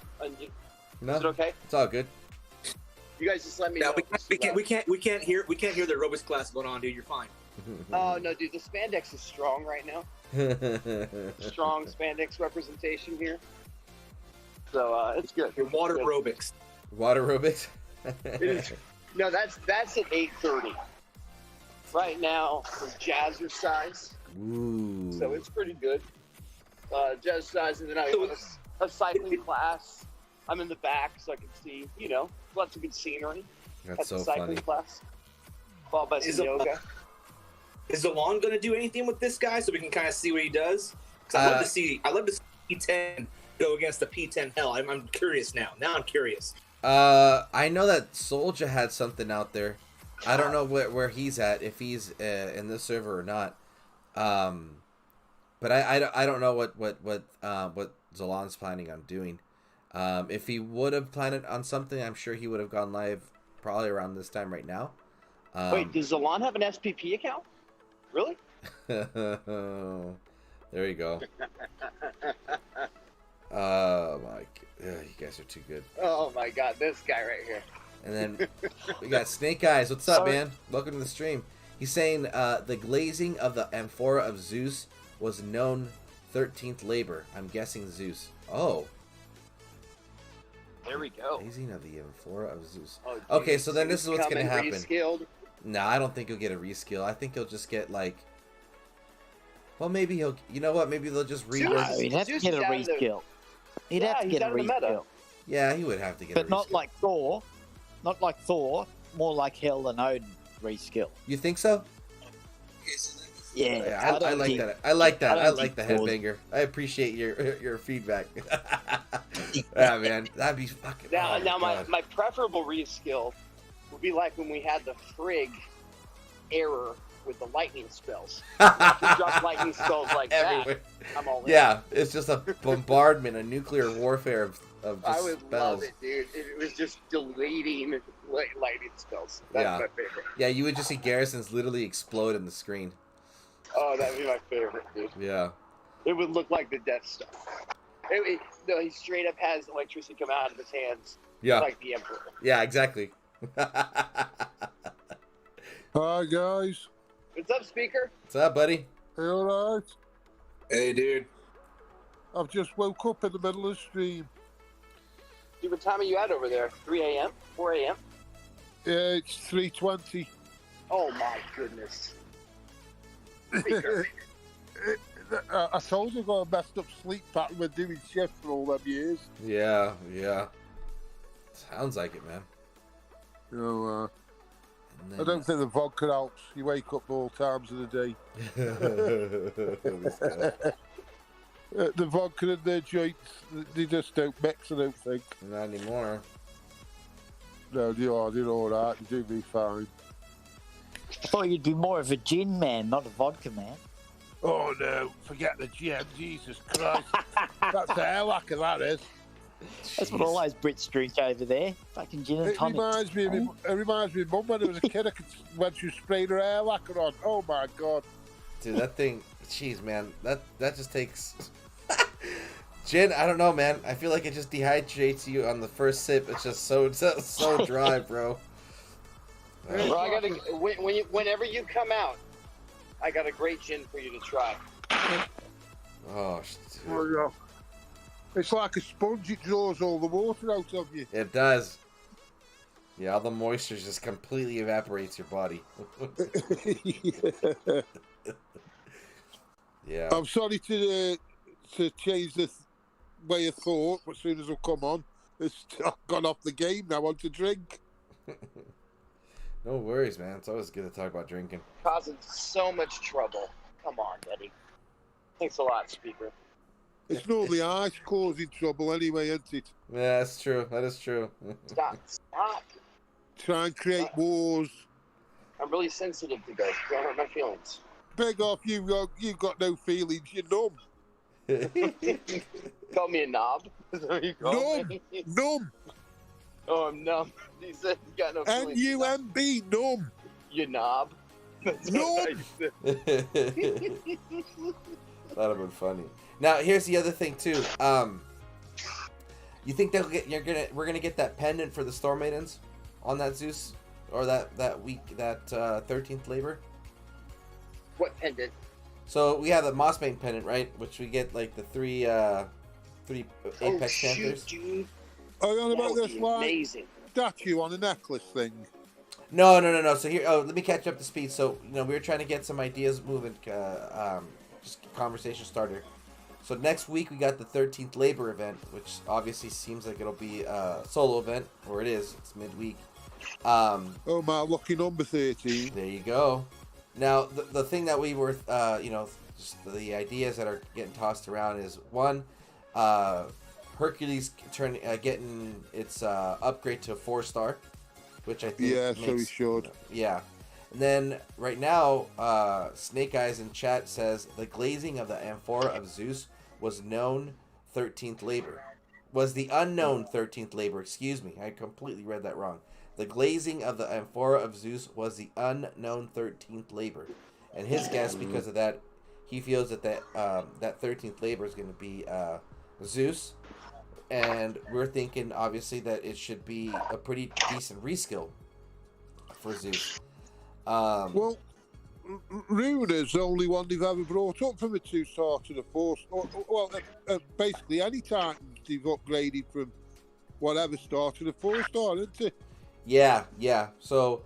[SPEAKER 1] No.
[SPEAKER 5] Is it okay?
[SPEAKER 1] It's all good.
[SPEAKER 5] You guys just let me
[SPEAKER 3] No,
[SPEAKER 5] know.
[SPEAKER 3] we can't hear the aerobics class going on, dude. You're fine.
[SPEAKER 5] Oh no, dude, the spandex is strong right now. Strong spandex representation here. So it's good.
[SPEAKER 3] Your water aerobics.
[SPEAKER 1] Water aerobics.
[SPEAKER 5] It is, no, that's at 8:30. Right now for jazzercise.
[SPEAKER 1] Ooh.
[SPEAKER 5] So it's pretty good. Jazzercise, and then I have a cycling class. I'm in the back so I can see, you know, lots of good scenery.
[SPEAKER 1] That's so
[SPEAKER 5] the cycling
[SPEAKER 1] funny.
[SPEAKER 5] class. Followed by some yoga.
[SPEAKER 3] Is ZALON going to do anything with this guy so we can kind of see what he does? Because I love to see P10 go against the P10 hell. I'm curious now. Now I'm curious.
[SPEAKER 1] I know that Soldier had something out there. I don't know where he's at, if he's in this server or not. But I don't know what ZALON's planning on doing. If he would have planned on something, I'm sure he would have gone live probably around this time right now.
[SPEAKER 5] Wait, does ZALON have an SPP account? Really?
[SPEAKER 1] There you go. Oh my, you guys are too good.
[SPEAKER 5] Oh my god, this guy right here.
[SPEAKER 1] And then we got Snake Eyes. What's up,
[SPEAKER 5] Sorry.
[SPEAKER 1] man? Welcome to the stream. He's saying the glazing of the amphora of Zeus was known 13th labor. I'm guessing Zeus. Oh.
[SPEAKER 5] There we go.
[SPEAKER 1] Glazing of the amphora of Zeus.
[SPEAKER 5] Oh, geez.
[SPEAKER 1] Okay, so then this is what's going to happen.
[SPEAKER 5] Reskilled.
[SPEAKER 1] No, I don't think he'll get a reskill. I think he'll just get like... Well, maybe he'll... You know what? Maybe they'll just rework...
[SPEAKER 4] No, he'd have to get a reskill. He'd have to get a reskill.
[SPEAKER 1] Yeah, he would have to get a reskill.
[SPEAKER 4] But not like Thor. Not like Thor. More like Hell and Odin reskill.
[SPEAKER 1] You think so?
[SPEAKER 4] Yeah,
[SPEAKER 1] I like that. I like that. I like the
[SPEAKER 4] Thor's-
[SPEAKER 1] headbanger. I appreciate your feedback. Yeah, man, that'd be fucking.
[SPEAKER 5] Now,
[SPEAKER 1] oh,
[SPEAKER 5] now
[SPEAKER 1] God.
[SPEAKER 5] my preferable reskill would be like when we had the Frigg error with the lightning spells. I can drop lightning spells like
[SPEAKER 1] Everywhere.
[SPEAKER 5] that. I'm all in.
[SPEAKER 1] Yeah, it's just a bombardment, a nuclear warfare of just
[SPEAKER 5] I would
[SPEAKER 1] spells.
[SPEAKER 5] love it, dude. It was just deleting lightning spells. That's
[SPEAKER 1] Yeah.
[SPEAKER 5] my favorite.
[SPEAKER 1] Yeah, you would just see garrisons literally explode in the screen.
[SPEAKER 5] Oh, that'd be my favorite, dude.
[SPEAKER 1] Yeah.
[SPEAKER 5] It would look like the Death Star. No, he straight up has electricity come out of his hands,
[SPEAKER 1] Yeah.
[SPEAKER 5] like the Emperor.
[SPEAKER 1] Yeah, exactly.
[SPEAKER 6] Hi guys,
[SPEAKER 5] What's up, Speaker?
[SPEAKER 1] What's up, buddy?
[SPEAKER 6] are you alright?
[SPEAKER 3] Hey, dude.
[SPEAKER 6] I've just woke up in the middle of the stream.
[SPEAKER 5] Dude, what time are you at over there? 3 a.m.? 4 a.m.?
[SPEAKER 6] Yeah, it's 3:20.
[SPEAKER 5] Oh my goodness. Speaker.
[SPEAKER 6] I told you I got a messed up sleep pattern with doing shifts for all them years.
[SPEAKER 1] Yeah, yeah. Sounds like it, man.
[SPEAKER 6] You know,
[SPEAKER 1] And
[SPEAKER 6] I
[SPEAKER 1] then-
[SPEAKER 6] don't think the vodka helps. You wake up all times of the day.
[SPEAKER 1] This guy.
[SPEAKER 6] The vodka and their joints, they just don't mix, I don't think.
[SPEAKER 1] Not anymore.
[SPEAKER 6] No, they are, they're alright, they do me fine.
[SPEAKER 4] I thought you'd be more of a gin man, not a vodka man.
[SPEAKER 6] Oh no, forget the gin, Jesus Christ. That's a hair lacquer, that is.
[SPEAKER 4] That's what all those Brits drink over there. Fucking gin and
[SPEAKER 6] It
[SPEAKER 4] tonic.
[SPEAKER 6] reminds me of Mum when I was a kid, when she sprayed her hair lacquer on. Oh my God.
[SPEAKER 1] Dude, that thing, jeez, man, that just takes... Gin, I don't know, man. I feel like it just dehydrates you on the first sip. It's just so dry, bro.
[SPEAKER 5] Well, I gotta, whenever you come out, I got a great gin for you to try.
[SPEAKER 1] Oh,
[SPEAKER 6] Oh,
[SPEAKER 1] dude.
[SPEAKER 6] yeah. It's like a sponge, it draws all the water out of you.
[SPEAKER 1] It does. Yeah, all the moisture just completely evaporates your body. Yeah.
[SPEAKER 6] I'm sorry to change this way of thought, but as soon as I come on, I've gone off the game now. I want to drink.
[SPEAKER 1] No worries, man. It's always good to talk about drinking.
[SPEAKER 5] Causing so much trouble. Come on, Eddie. Thanks a lot, Speaker.
[SPEAKER 6] It's normally ice causing trouble anyway, isn't it?
[SPEAKER 1] Yeah, that's true. That is true.
[SPEAKER 5] Stop.
[SPEAKER 6] Try and create wars.
[SPEAKER 5] I'm really sensitive to this. Don't hurt my feelings.
[SPEAKER 6] Beg off, you've got no feelings. You're numb.
[SPEAKER 5] Call me a knob. Is that what you call me?
[SPEAKER 6] Numb.
[SPEAKER 5] Oh, I'm numb. He said you got no feelings.
[SPEAKER 6] N-U-M-B, numb.
[SPEAKER 5] You knob. That's
[SPEAKER 6] Numb.
[SPEAKER 5] what I said.
[SPEAKER 1] That'd have been funny. Now, here's the other thing too. You think we're gonna get that pendant for the Storm Maidens on that Zeus, or that week, that 13th labor?
[SPEAKER 5] What pendant?
[SPEAKER 1] So we have the Mossbane pendant, right? Which we get like the three Apex Panthers.
[SPEAKER 5] Dude.
[SPEAKER 6] Are you on about
[SPEAKER 5] That would
[SPEAKER 6] this
[SPEAKER 5] be
[SPEAKER 6] like
[SPEAKER 5] amazing.
[SPEAKER 6] statue on a necklace thing?
[SPEAKER 1] No. So here, let me catch up to speed. So we were trying to get some ideas moving, just conversation starter. So next week we got the 13th labor event, which obviously seems like it'll be a solo event, or it is. It's midweek.
[SPEAKER 6] Oh my lucky number 13.
[SPEAKER 1] There you go. Now the thing that we were, just the ideas that are getting tossed around is one, Hercules getting its upgrade to a 4-star, which I think
[SPEAKER 6] so he should.
[SPEAKER 1] Yeah. And then right now, Snake Eyes in chat says the glazing of the amphora of Zeus was known 13th labor. Was the unknown 13th labor, excuse me. I completely read that wrong. The glazing of the amphora of Zeus was the unknown 13th labor. And his guess, because of that, he feels that that 13th labor is going to be Zeus. And we're thinking, obviously, that it should be a pretty decent reskill for Zeus.
[SPEAKER 6] Well, Runa's the only one they've ever brought up from a 2-star to the 4-star. Well, basically any Titans they've upgraded from whatever star to the 4-star, isn't it?
[SPEAKER 1] Yeah. So,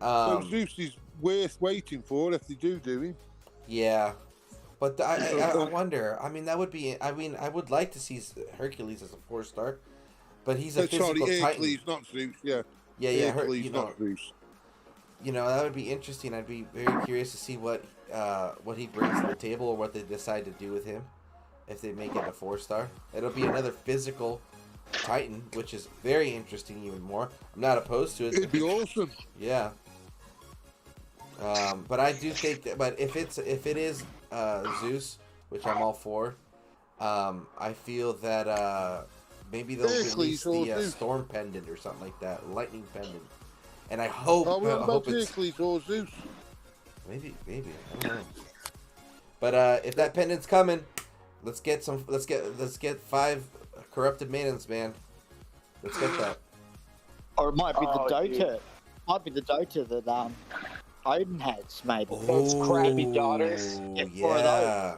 [SPEAKER 6] so Zeus is worth waiting for if they do him.
[SPEAKER 1] Yeah. But I wonder. I mean, that would be. I mean, I would like to see Hercules as a 4-star, but he's a physical
[SPEAKER 6] Hercules,
[SPEAKER 1] Titan.
[SPEAKER 6] not Zeus. Yeah.
[SPEAKER 1] Yeah.
[SPEAKER 6] Hercules, not Zeus.
[SPEAKER 1] That would be interesting. I'd be very curious to see what he brings to the table, or what they decide to do with him if they make it a 4-star. It'll be another physical Titan, which is very interesting even more. I'm not opposed to it.
[SPEAKER 6] It'd be awesome.
[SPEAKER 1] Yeah. But I do think that. But if it is Zeus, which I'm all for, I feel that maybe they'll release the Storm Pendant or something like that, Lightning Pendant. And I hope.
[SPEAKER 6] What about Hercules or Zeus?
[SPEAKER 1] Maybe. I don't know. But if that pendant's coming, let's get 5 corrupted maidens, man. Let's get that.
[SPEAKER 4] Or it might be the Dota.
[SPEAKER 5] Dude.
[SPEAKER 4] Might be the Dota that Odin has, maybe.
[SPEAKER 5] Those crappy daughters.
[SPEAKER 1] Yeah.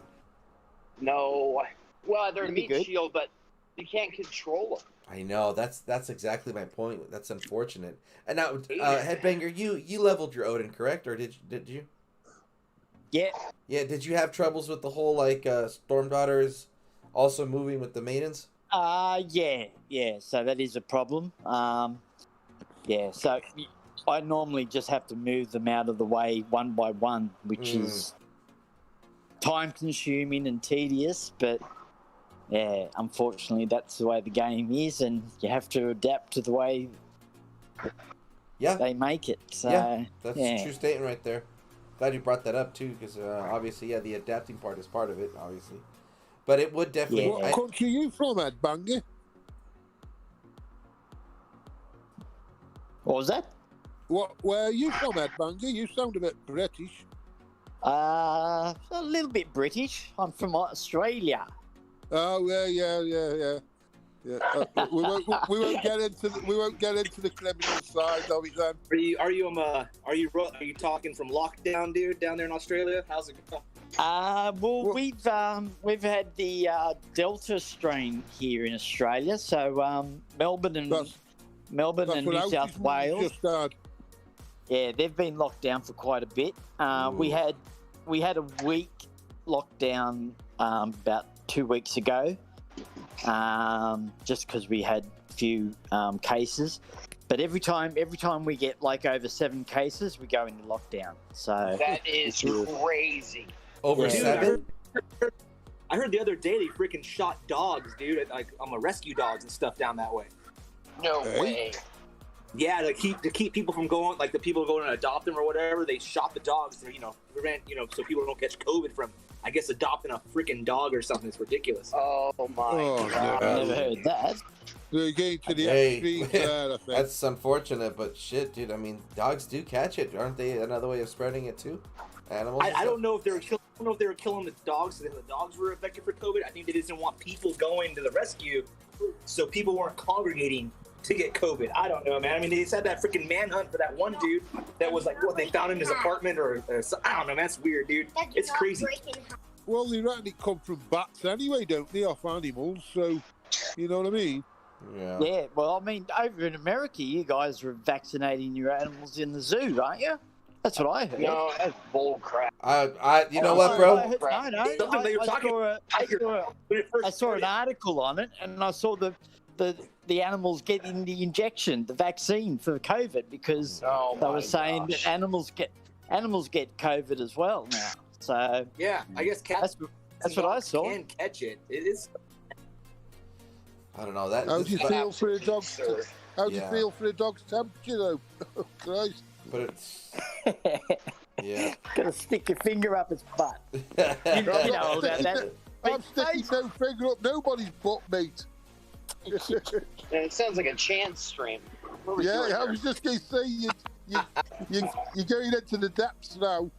[SPEAKER 5] No. Well, they're
[SPEAKER 4] That'd be
[SPEAKER 5] meat
[SPEAKER 4] good.
[SPEAKER 5] shield, but you can't control them.
[SPEAKER 1] I know. That's exactly my point. That's unfortunate. And now, Headbanger, you leveled your Odin, correct? Or did you?
[SPEAKER 4] Yeah.
[SPEAKER 1] Yeah. Did you have troubles with the whole Storm Daughters also moving with the maidens?
[SPEAKER 4] Yeah. So that is a problem. Yeah. So I normally just have to move them out of the way one by one, which is time-consuming and tedious. But yeah, unfortunately, that's the way the game is, and you have to adapt to the way they make it. So,
[SPEAKER 1] that's a true statement right there. Glad you brought that up too, because obviously, the adapting part is part of it, obviously. But it would definitely.
[SPEAKER 6] What country are you from, Headbanger?
[SPEAKER 4] What was that?
[SPEAKER 6] Where are you from, Headbanger? You sound a bit British.
[SPEAKER 4] A little bit British. I'm from Australia.
[SPEAKER 6] Oh yeah. We won't get into the criminal side of it then.
[SPEAKER 3] Are you talking from lockdown, dude, down there in Australia? How's it going?
[SPEAKER 4] Well, we've had the Delta strain here in Australia, so Melbourne Melbourne
[SPEAKER 6] That's
[SPEAKER 4] and
[SPEAKER 6] what
[SPEAKER 4] New
[SPEAKER 6] House's
[SPEAKER 4] South
[SPEAKER 6] mum
[SPEAKER 4] Wales.
[SPEAKER 6] just had.
[SPEAKER 4] Yeah, they've been locked down for quite a bit. We had a week lockdown about 2 weeks ago, just because we had a few cases. But every time we get like over 7 cases, we go into lockdown. So
[SPEAKER 5] That is crazy.
[SPEAKER 1] Over
[SPEAKER 4] Yeah.
[SPEAKER 1] 7?
[SPEAKER 3] I heard the other day they freaking shot dogs, dude. Like rescue dogs and stuff down that way.
[SPEAKER 5] No
[SPEAKER 6] Hey.
[SPEAKER 5] way.
[SPEAKER 3] Yeah, to keep people from going, like the people going to adopt them or whatever. They shot the dogs to prevent so people don't catch COVID from, I guess, adopting a freaking dog or something. It's ridiculous.
[SPEAKER 5] Oh my
[SPEAKER 6] Oh,
[SPEAKER 5] god.
[SPEAKER 4] I never heard that.
[SPEAKER 6] They're getting to the
[SPEAKER 1] Hey,
[SPEAKER 6] extremes there, I think.
[SPEAKER 1] that's unfortunate, but shit, dude. I mean, dogs do catch it, aren't they? Another way of spreading it too. Animals.
[SPEAKER 3] I don't know if they were killing the dogs so that the dogs were affected for COVID. I think they just didn't want people going to the rescue, so people weren't congregating to get COVID. I don't know, man. I mean, they just had that freaking manhunt for that one dude that was like, what, they found in his apartment or I don't know, man. That's weird, dude. It's crazy.
[SPEAKER 6] Well, they reckon it come from bats anyway, don't they, off animals? So, you know what I mean?
[SPEAKER 1] Yeah.
[SPEAKER 4] Yeah, well, I mean, over in America, you guys are vaccinating your animals in the zoo, aren't you? That's what I heard.
[SPEAKER 5] No, that's bull crap.
[SPEAKER 1] You know what, bro?
[SPEAKER 3] Something that you're talking about.
[SPEAKER 4] I saw an article on it, and I saw the animals getting the injection, the vaccine for COVID, because they were saying that animals get COVID as well now. So
[SPEAKER 3] Yeah, I guess cats.
[SPEAKER 4] that's what I saw.
[SPEAKER 3] Can catch it. It is.
[SPEAKER 1] I don't know that.
[SPEAKER 6] How do you feel for a dog's?
[SPEAKER 5] Absurd.
[SPEAKER 6] How do you
[SPEAKER 1] Yeah.
[SPEAKER 6] feel for a dog's temperature, though? Oh, Christ!
[SPEAKER 1] But it's yeah.
[SPEAKER 4] Gotta stick your finger up its butt. You know all about that.
[SPEAKER 6] I'm sticking no finger up nobody's butt, mate.
[SPEAKER 5] And it sounds like a chance stream. What was
[SPEAKER 6] Yeah,
[SPEAKER 5] doing
[SPEAKER 6] I
[SPEAKER 5] there?
[SPEAKER 6] was just going to say you're going into the depths now.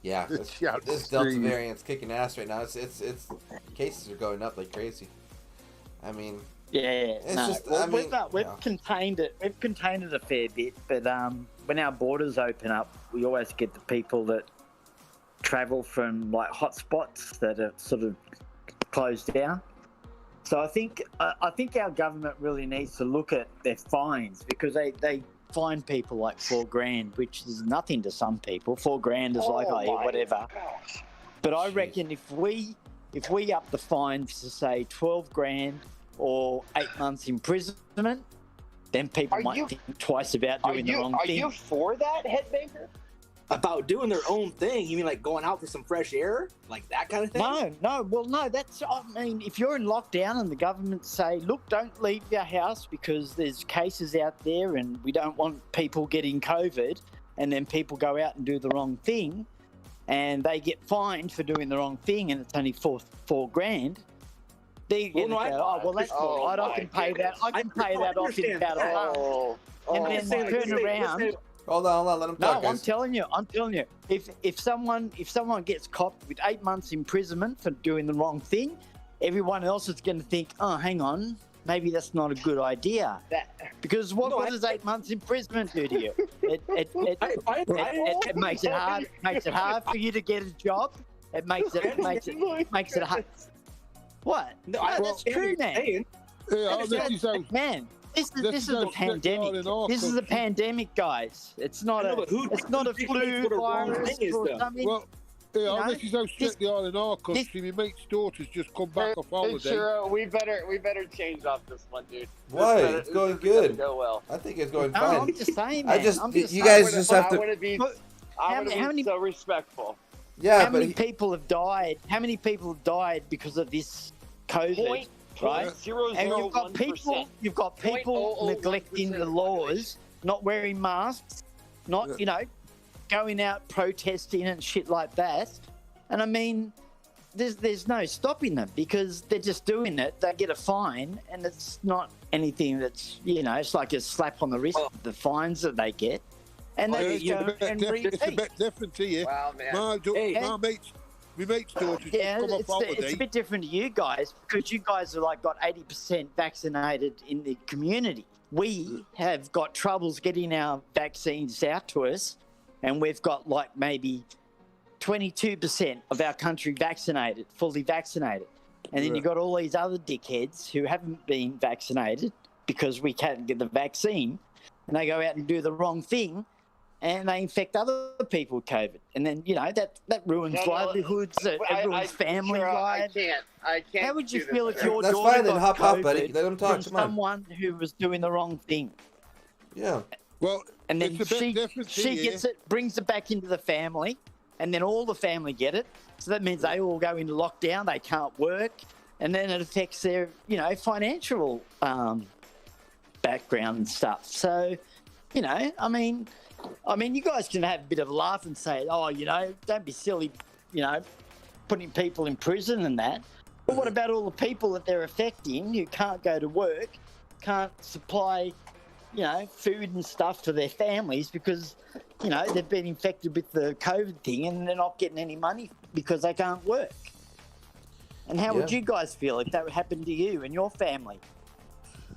[SPEAKER 1] Yeah,
[SPEAKER 6] Yeah,
[SPEAKER 1] this Delta
[SPEAKER 6] extreme.
[SPEAKER 1] variant's kicking ass right now. It's cases are going up like crazy. I mean,
[SPEAKER 4] Yeah, no.
[SPEAKER 1] just-
[SPEAKER 4] Well,
[SPEAKER 1] I mean,
[SPEAKER 4] we've
[SPEAKER 1] yeah.
[SPEAKER 4] contained it. We've contained it a fair bit, but when our borders open up, we always get the people that travel from like hotspots that are sort of closed down. So I think our government really needs to look at their fines, because they fine people like $4,000, which is nothing to some people. $4,000 is like, oh, yeah,
[SPEAKER 5] my
[SPEAKER 4] whatever.
[SPEAKER 5] gosh.
[SPEAKER 4] But I reckon if we up the fines to say $12,000 or 8 months imprisonment, then people might think twice about doing the wrong thing.
[SPEAKER 5] Are you for that, Headbanger?
[SPEAKER 3] About doing their own thing. You mean like going out for some fresh air? Like that kind of thing?
[SPEAKER 4] No, that's, I mean, if you're in lockdown and the government say, look, don't leave your house because there's cases out there and we don't want people getting COVID, and then people go out and do the wrong thing and they get fined for doing the wrong thing and it's only $4,000, they're going to go, well, that's all right, I can pay that. I can pay that off in about a month. And then they turn around.
[SPEAKER 1] hold on, let him
[SPEAKER 4] No,
[SPEAKER 1] talk.
[SPEAKER 4] I'm telling you. If someone gets copped with 8 months imprisonment for doing the wrong thing, everyone else is going to think, oh, hang on, maybe that's not a good idea. Because what does 8 months imprisonment do to you? It makes it hard. Makes it hard for you to get a job. It makes it hard. What? No, that's true, man. Man. This is a pandemic. This is a pandemic, guys. It's not a flu virus or something.
[SPEAKER 6] Well, this is how strict they are in our country. My mate's daughter's just come back off holiday.
[SPEAKER 5] Churro, we better change off this one, dude.
[SPEAKER 1] Why? It's going good.
[SPEAKER 5] Go well.
[SPEAKER 1] I think it's going
[SPEAKER 4] No,
[SPEAKER 1] fine.
[SPEAKER 4] I'm just saying, man.
[SPEAKER 1] You guys just have
[SPEAKER 5] I
[SPEAKER 1] to.
[SPEAKER 5] want to be so respectful.
[SPEAKER 1] Yeah,
[SPEAKER 4] how many people have died? How many people have died because of this COVID? Right? And you've got people neglecting the laws, not wearing masks, not going out protesting and shit like that. And I mean, there's no stopping them because they're just doing it. They get a fine, and it's not anything that's it's like a slap on the wrist. The fines that they get, and they just go and repeat.
[SPEAKER 6] It's a bit different to you.
[SPEAKER 5] Wow, man.
[SPEAKER 6] My mate's daughter's just come off holiday.
[SPEAKER 4] It's a bit different to you guys because you guys are like got 80% vaccinated in the community. We have got troubles getting our vaccines out to us, and we've got like maybe 22% of our country vaccinated, fully vaccinated. And then you got all these other dickheads who haven't been vaccinated because we can't get the vaccine, and they go out and do the wrong thing, and they infect other people with COVID. And then, that ruins livelihoods, everyone's family lives.
[SPEAKER 5] I can't.
[SPEAKER 4] How would you feel if your
[SPEAKER 1] That's
[SPEAKER 4] daughter
[SPEAKER 1] fine, then
[SPEAKER 4] got
[SPEAKER 1] hop up,
[SPEAKER 4] COVID
[SPEAKER 1] buddy. Let him talk,
[SPEAKER 4] from
[SPEAKER 1] come on.
[SPEAKER 4] someone who was doing the wrong thing?
[SPEAKER 1] Yeah.
[SPEAKER 6] Well,
[SPEAKER 4] And then
[SPEAKER 6] it's a bit different
[SPEAKER 4] she
[SPEAKER 6] here.
[SPEAKER 4] gets it, brings it back into the family, and then all the family get it. So that means they all go into lockdown, they can't work, and then it affects their, financial background and stuff. So, I mean, you guys can have a bit of a laugh and say, oh, don't be silly, putting people in prison and that. But what about all the people that they're affecting who can't go to work, can't supply, food and stuff to their families because, they've been infected with the COVID thing and they're not getting any money because they can't work? And how would you guys feel if that happened to you and your family?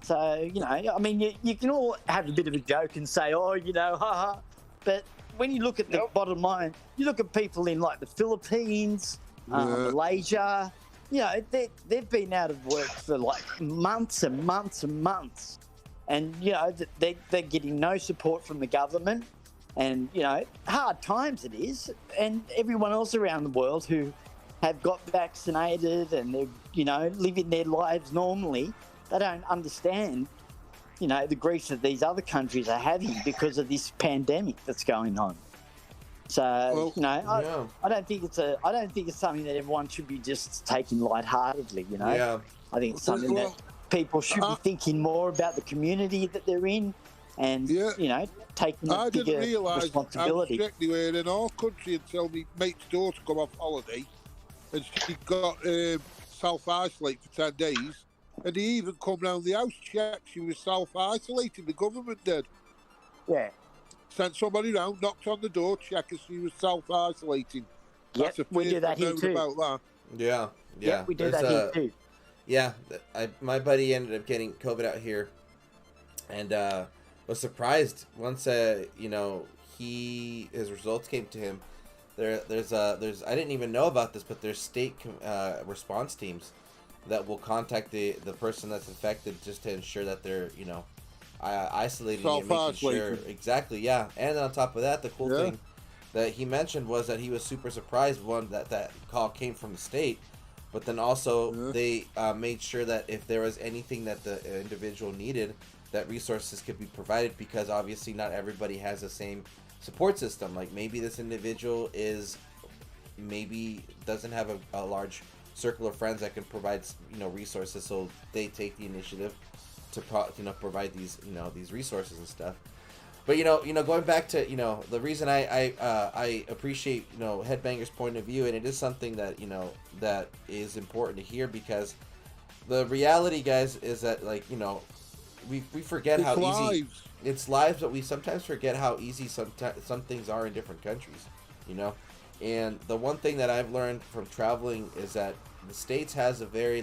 [SPEAKER 4] So, you can all have a bit of a joke and say, oh, haha. But when you look at the bottom line, you look at people in like the Philippines, Malaysia, they've been out of work for like months and months and months. And, they're getting no support from the government. And, hard times it is. And everyone else around the world who have got vaccinated and they're, living their lives normally, they don't understand, the grief that these other countries are having because of this pandemic that's going on. So, I don't think it's something that everyone should be just taking lightheartedly,
[SPEAKER 1] Yeah.
[SPEAKER 4] I think it's something that people should be thinking more about the community that they're in and, taking a bigger responsibility.
[SPEAKER 6] I was strictly were in our country until my mate's daughter come off holiday and she got self-isolated for 10 days. And he even come round the house, checked she was self-isolating, the government did.
[SPEAKER 4] Yeah.
[SPEAKER 6] Sent somebody round, knocked on the door, checked if she was self-isolating.
[SPEAKER 4] Yep, we do that here too.
[SPEAKER 6] About that.
[SPEAKER 1] Yeah.
[SPEAKER 4] Yep, we do that here too.
[SPEAKER 1] Yeah, my buddy ended up getting COVID out here, and was surprised once his results came to him. There's I didn't even know about this, but there's state response teams that will contact the person that's infected just to ensure that they're isolating and making sure exactly. Yeah, and on top of that, the cool thing that he mentioned was that he was super surprised that call came from the state, but then also they made sure that if there was anything that the individual needed, that resources could be provided, because obviously not everybody has the same support system. Like maybe this individual doesn't have a large circle of friends that can provide resources, so they take the initiative to provide these resources and stuff. But going back to the reason I appreciate Headbanger's point of view, and it is something that that is important to hear, because the reality, guys, is that we forget how easy it's lives, but we sometimes forget how easy some things are in different countries, And the one thing that I've learned from traveling is that the States has a very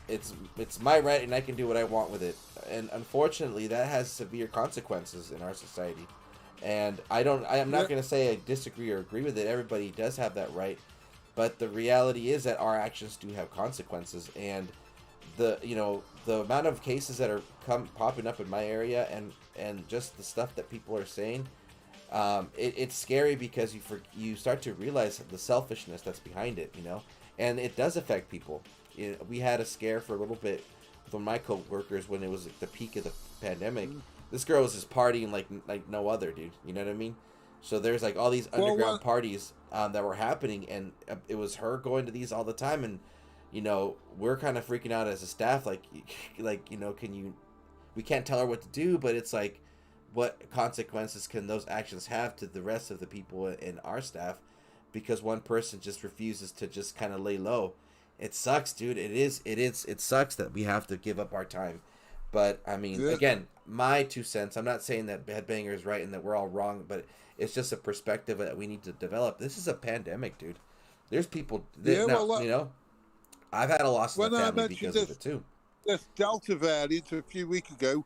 [SPEAKER 1] it's my right and I can do what I want with it. And unfortunately, that has severe consequences in our society. And I'm not going to say I disagree or agree with it. Everybody does have that right. But the reality is that our actions do have consequences. And the amount of cases that are popping up in my area and just the stuff that people are saying, it's scary, because you start to realize the selfishness that's behind it, and it does affect people. We had a scare for a little bit with my co-workers when it was the peak of the pandemic. This girl was just partying like no other, dude. You know what I mean? So there's all these underground parties that were happening, and it was her going to these all the time, and we're kind of freaking out as a staff, we can't tell her what to do, but it's what consequences can those actions have to the rest of the people in our staff, because one person just refuses to just kind of lay low. It sucks, dude. It sucks that we have to give up our time. But I mean, again, my 2 cents, I'm not saying that Headbanger is right and that we're all wrong, but it's just a perspective that we need to develop. This is a pandemic, dude. There's people I've had a loss in the family because of it too.
[SPEAKER 6] This Delta variant a few weeks ago,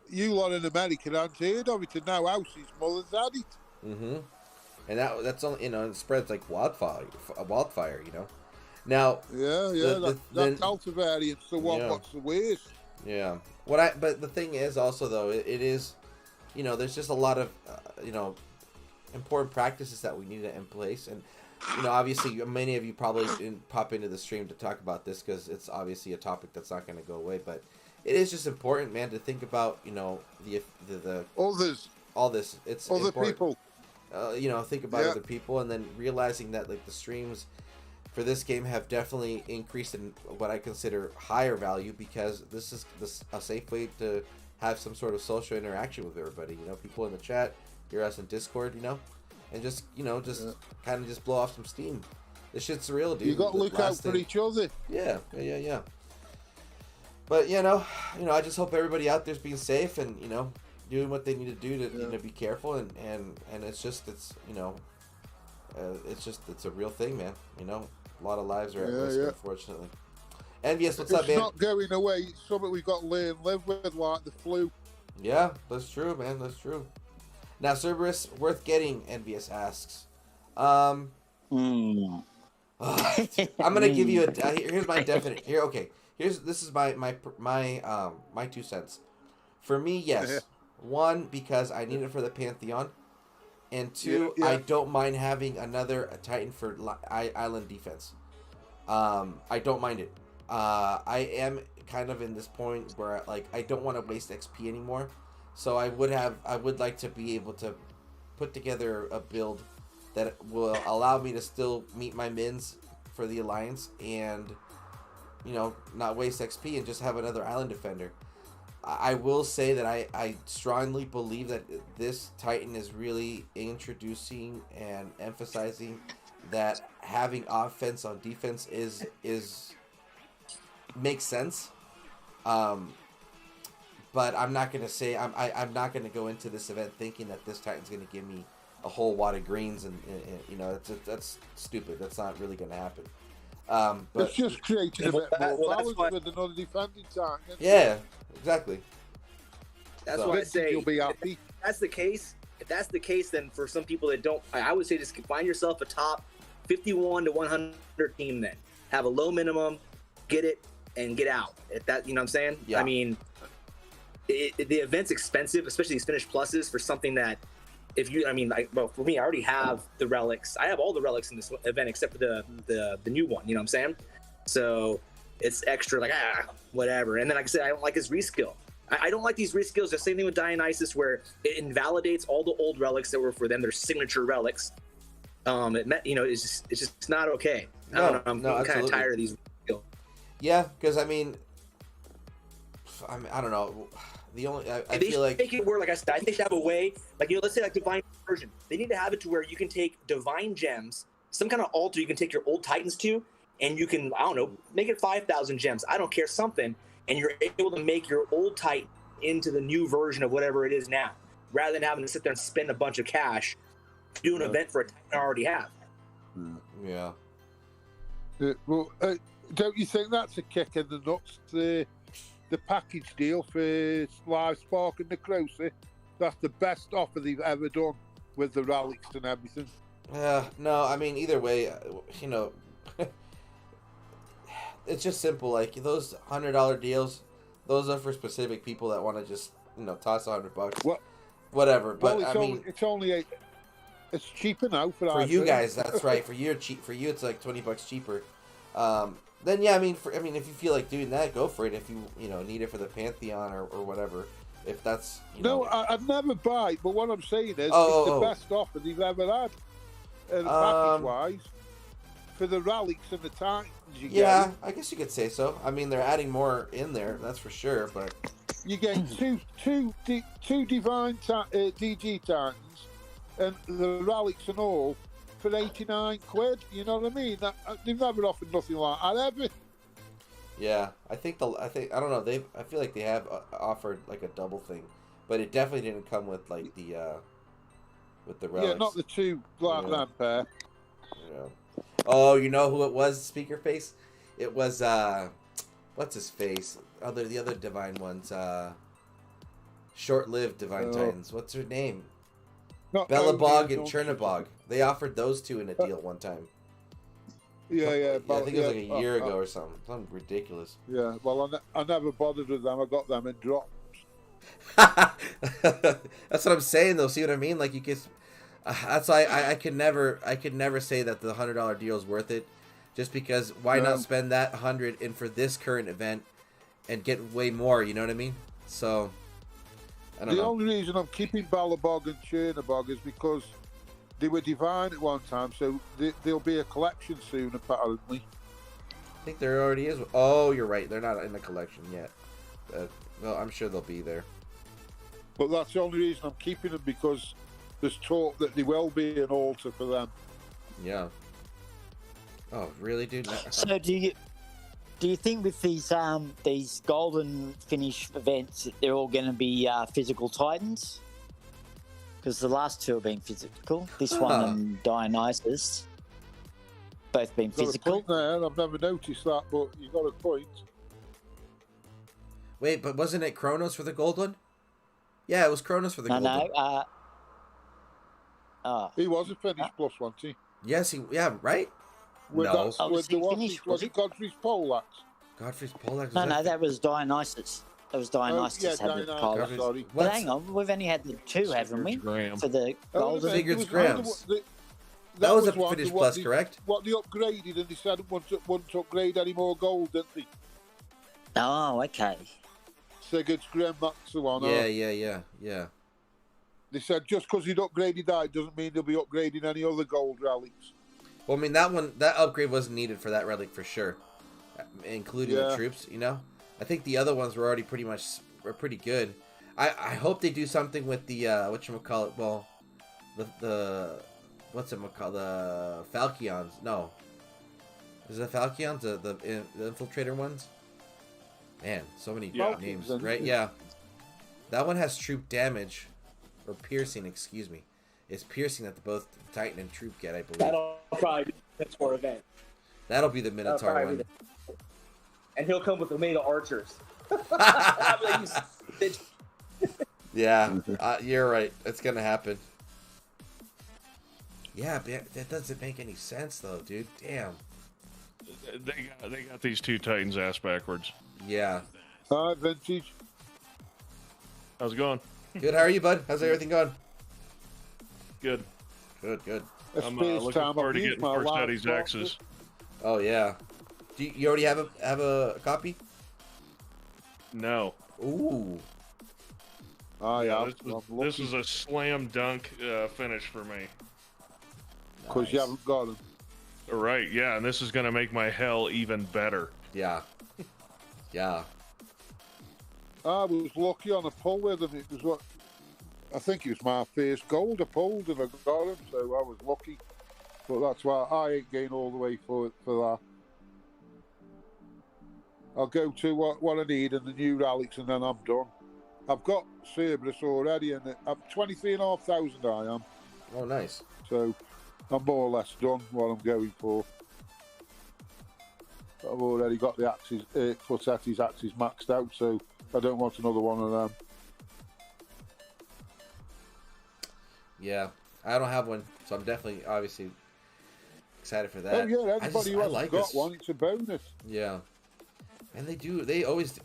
[SPEAKER 6] you lot in America hadn't heard of it, and now House's mother's had it.
[SPEAKER 1] And that's only it spreads like wildfire. Now,
[SPEAKER 6] that's alpha variance. So what's the worst?
[SPEAKER 1] Yeah. But the thing is also though, it is, there's just a lot of, important practices that we need in place, and obviously many of you probably didn't pop into the stream to talk about this because it's obviously a topic that's not going to go away, but it is just important, man, to think about the
[SPEAKER 6] others,
[SPEAKER 1] all this. It's
[SPEAKER 6] other
[SPEAKER 1] important.
[SPEAKER 6] People.
[SPEAKER 1] Think about other people, and then realizing that like the streams for this game have definitely increased in what I consider higher value, because this is a safe way to have some sort of social interaction with everybody. People in the chat, hear us in Discord, and just kind of just blow off some steam. This shit's surreal, dude.
[SPEAKER 6] You got to look out for each other.
[SPEAKER 1] Yeah. But I just hope everybody out there's being safe and doing what they need to do to be careful, and it's a real thing, man. A lot of lives are at risk, unfortunately. Envious, what's up, man?
[SPEAKER 6] It's not going away. It's something we've got to learn live with, like the flu.
[SPEAKER 1] Yeah, that's true, man. That's true. Now, Cerberus, worth getting, Envious asks. I'm gonna give you here's my definite here. Okay, this is my 2 cents. For me, yes. 1, because I need it for the Pantheon, and 2, I don't mind having another Titan for island defense. I don't mind it. I am kind of in this point where I don't want to waste XP anymore, so I would like to be able to put together a build that will allow me to still meet my mins for the Alliance and not waste XP and just have another island defender. I will say that I strongly believe that this Titan is really introducing and emphasizing that having offense on defense is makes sense. But I'm not gonna say I'm not gonna go into this event thinking that this Titan's gonna give me a whole wad of greens and that's stupid. That's not really gonna happen. But
[SPEAKER 6] it's just creating a bit more balance with another defending Titan.
[SPEAKER 1] Yeah, exactly.
[SPEAKER 3] That's why I say
[SPEAKER 6] you'll be happy.
[SPEAKER 3] If that's the case, then for some people that don't, I would say just find yourself a top 51 to 100 team. Then have a low minimum, get it and get out. If that, you know what I'm saying?
[SPEAKER 1] Yeah.
[SPEAKER 3] I mean, the event's expensive, especially these finished pluses for something that. For me, I already have the relics. I have all the relics in this event except for the new one. You know what I'm saying? So it's extra, whatever. And then, like I said, I don't like his reskill. I don't like these reskills. The same thing with Dionysus, where it invalidates all the old relics that were for them, their signature relics. It's just not okay. I'm kind of tired of these reskills.
[SPEAKER 1] Yeah, because I don't know. The only I feel like
[SPEAKER 3] make it work. Like I said, I think they have a way. Let's say divine version. They need to have it to where you can take divine gems, some kind of altar you can take your old Titans to, and you can make it 5,000 gems. I don't care, something, and you're able to make your old Titan into the new version of whatever it is now, rather than having to sit there and spend a bunch of cash to do an event for a Titan I already have.
[SPEAKER 1] Yeah.
[SPEAKER 6] Don't you think that's a kick in the nuts? The package deal for Live Spark and Necrosis, that's the best offer they've ever done with the relics and everything.
[SPEAKER 1] No, either way, it's just simple. Those $100 deals, those are for specific people that want to just toss $100. Whatever. But
[SPEAKER 6] it's cheaper now for
[SPEAKER 1] you guys. That's right. For you, it's like $20 cheaper. Then if you feel like doing that, go for it. If you need it for the Pantheon or whatever, if that's
[SPEAKER 6] I'd never buy it. But what I'm saying is, it's the best offer they've ever had, package wise, for the relics and the Titans.
[SPEAKER 1] I guess you could say so. They're adding more in there, that's for sure. But
[SPEAKER 6] you get two divine DG Titans and the relics and all. For 89 quid, you know what I mean? They've never offered nothing like that ever.
[SPEAKER 1] Yeah, I don't know. I feel like they have offered a double thing, but it definitely didn't come with the relics.
[SPEAKER 6] Yeah, not the two that pair.
[SPEAKER 1] Yeah. Oh, you know who it was? Speaker face. It was what's his face? The other divine ones. Short-lived divine Titans. What's her name? Bellabog and Chernabog. They offered those two in a deal one time.
[SPEAKER 6] Yeah.
[SPEAKER 1] I think it was like a year ago or something. Something ridiculous.
[SPEAKER 6] Yeah, well, I never bothered with them. I got them in drops.
[SPEAKER 1] That's what I'm saying, though. See what I mean? Like, you get... that's why I could never say that the $100 deal is worth it. Just because, why not spend that 100 in for this current event and get way more, you know what I mean? So, I don't know.
[SPEAKER 6] The only reason I'm keeping Balabog and Chernabog is because they were divine at one time, so there'll be a collection soon, apparently.
[SPEAKER 1] I think there already is. Oh, you're right. They're not in the collection yet. Well, I'm sure they'll be there.
[SPEAKER 6] But that's the only reason I'm keeping them, because there's talk that there will be an altar for them.
[SPEAKER 1] Yeah. Oh, really, dude?
[SPEAKER 4] So do you think with these golden finish events that they're all going to be physical titans? Because the last two have been physical. This one and Dionysus, both been physical.
[SPEAKER 6] Got a point there. I've never noticed that, but you got a point.
[SPEAKER 1] Wait, but wasn't it Kronos for the gold one? Yeah, it was Kronos for the gold one.
[SPEAKER 6] He was a finish plus, wasn't he?
[SPEAKER 1] Yes, yeah, right?
[SPEAKER 6] With
[SPEAKER 1] no.
[SPEAKER 6] Was it Godfrey's poleaxe?
[SPEAKER 1] Godfrey's poleaxe?
[SPEAKER 4] No, that was Dionysus. That was Dionysus had the poleaxe.
[SPEAKER 6] Sorry.
[SPEAKER 4] But hang on, we've only had the two, haven't we? For the golden.
[SPEAKER 1] Sigurd's Grams. That was a finish plus, correct?
[SPEAKER 6] What they upgraded, and they said wouldn't upgrade any more gold, didn't they?
[SPEAKER 4] Oh, okay.
[SPEAKER 6] Sigurd's Graham, that's the one.
[SPEAKER 1] Yeah.
[SPEAKER 6] They said just because he'd upgraded that, doesn't mean they'll be upgrading any other gold relics.
[SPEAKER 1] Well, I mean, that upgrade wasn't needed for that relic for sure, including the troops, you know? I think the other ones were already pretty good. I hope they do something with the, whatchamacallit, well, the Falchions. No. Is it Falchions? The infiltrator ones? Man, so many names, right? Yeah. That one has troop damage, or piercing, excuse me. It's piercing that both Titan and troop get, I believe.
[SPEAKER 3] That'll probably be the Minotaur event.
[SPEAKER 1] That'll be the Minotaur one.
[SPEAKER 3] And he'll come with Omega archers.
[SPEAKER 1] Yeah, you're right. It's gonna happen. Yeah, that doesn't make any sense though, dude. Damn.
[SPEAKER 7] They got these two Titans ass backwards.
[SPEAKER 1] Yeah.
[SPEAKER 6] Hi, Vintage.
[SPEAKER 7] How's it going?
[SPEAKER 1] Good. How are you, bud? How's everything going?
[SPEAKER 7] Good.
[SPEAKER 1] Good.
[SPEAKER 7] I'm looking forward to getting first Eddie's axes.
[SPEAKER 1] Oh yeah. Do you already have a copy?
[SPEAKER 7] No.
[SPEAKER 1] Ooh.
[SPEAKER 6] Oh yeah.
[SPEAKER 7] This is a slam dunk finish for me.
[SPEAKER 6] Because you haven't got them.
[SPEAKER 7] Right. Yeah, and this is gonna make my hell even better.
[SPEAKER 1] Yeah. Yeah.
[SPEAKER 6] I was lucky on a pull with him. It was I think it was my first gold I pulled and I got him, so I was lucky. But that's why I ain't going all the way for that. I'll go to what I need and the new relics, and then I'm done. I've got Cerberus already, and I'm 23,500 I am.
[SPEAKER 1] Oh, nice.
[SPEAKER 6] So I'm more or less done what I'm going for. I've already got the axes, Footetti's axes maxed out, so I don't want another one of them.
[SPEAKER 1] Yeah, I don't have one, so I'm definitely, obviously, excited for that.
[SPEAKER 6] Oh yeah, everybody who hasn't got one, it's a bonus.
[SPEAKER 1] Yeah, and they always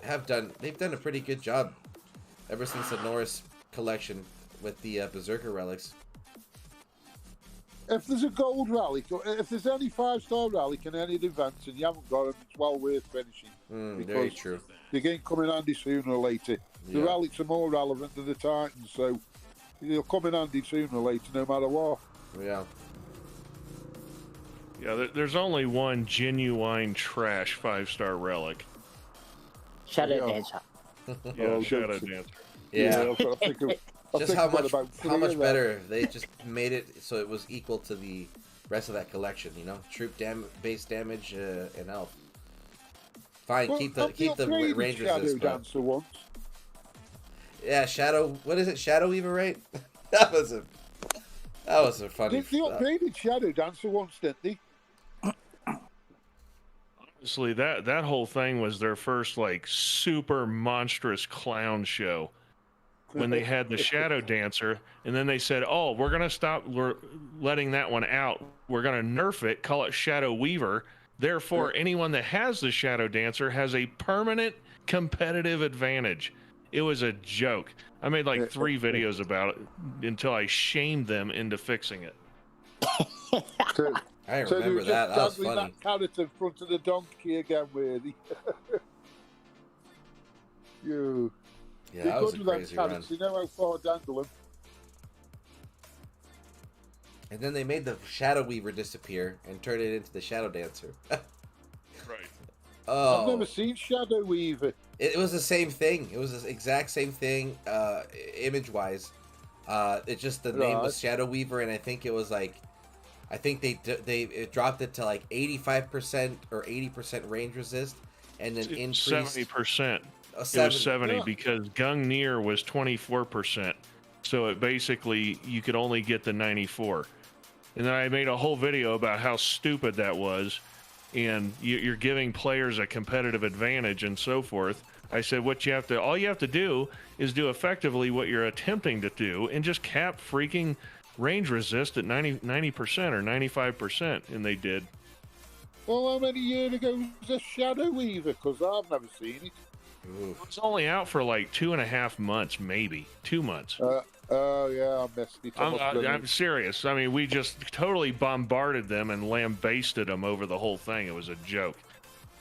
[SPEAKER 1] they've done a pretty good job ever since the Norris collection with the Berserker relics.
[SPEAKER 6] If there's a gold relic, or if there's any 5-star relic in any of the events and you haven't got them, it's well worth finishing.
[SPEAKER 1] Very true.
[SPEAKER 6] They're going to come in handy sooner or later. The relics are more relevant than the Titans, so they'll come in handy sooner or later, no matter what.
[SPEAKER 1] Yeah.
[SPEAKER 7] Yeah, there's only one genuine trash 5-star relic.
[SPEAKER 4] Shadow Dancer.
[SPEAKER 7] Yeah, Shadow Dancer.
[SPEAKER 1] Yeah.
[SPEAKER 6] Just
[SPEAKER 1] how much better they just made it so it was equal to the rest of that collection, you know? Troop base damage and health. Fine,
[SPEAKER 6] well,
[SPEAKER 1] keep the Rangers
[SPEAKER 6] Shadow Dancer once.
[SPEAKER 1] Yeah, what is it? Shadow Weaver, right? that was a funny.
[SPEAKER 6] They upgraded Shadow Dancer once, didn't they?
[SPEAKER 7] Honestly, that whole thing was their first like super monstrous clown show. When they had the Shadow Dancer, and then they said, "Oh, we're gonna stop letting that one out. We're gonna nerf it, call it Shadow Weaver, Therefore, anyone that has the Shadow Dancer has a permanent competitive advantage. It was a joke. I made like 3 videos about it until I shamed them into fixing it.
[SPEAKER 1] I remember that. That was funny.
[SPEAKER 6] That carrot in front of the donkey again, really. You.
[SPEAKER 1] Yeah, that was a crazy run.
[SPEAKER 6] You know how far dangle them.
[SPEAKER 1] And then they made the Shadow Weaver disappear and turned it into the Shadow Dancer.
[SPEAKER 7] Right.
[SPEAKER 1] Oh.
[SPEAKER 6] I've never seen Shadow Weaver.
[SPEAKER 1] It was the same thing. It was the exact same thing, image-wise. It just the name was Shadow Weaver, and I think it was like, I think they dropped it to like 85% or 80% range resist, and then increased
[SPEAKER 7] 70%. It was 70 because Gungnir was 24%. So it basically, you could only get the 94. And then I made a whole video about how stupid that was. And you're giving players a competitive advantage and so forth. I said, all you have to do is do effectively what you're attempting to do and just cap freaking range resist at 90% or 95%. And they did.
[SPEAKER 6] Well, how many years ago was this Shadow Weaver? Because I've never seen it.
[SPEAKER 7] It's only out for like 2.5 months, maybe 2 months.
[SPEAKER 6] Oh yeah, I missed it.
[SPEAKER 7] I'm serious. I mean, we just totally bombarded them and lambasted them over the whole thing. It was a joke.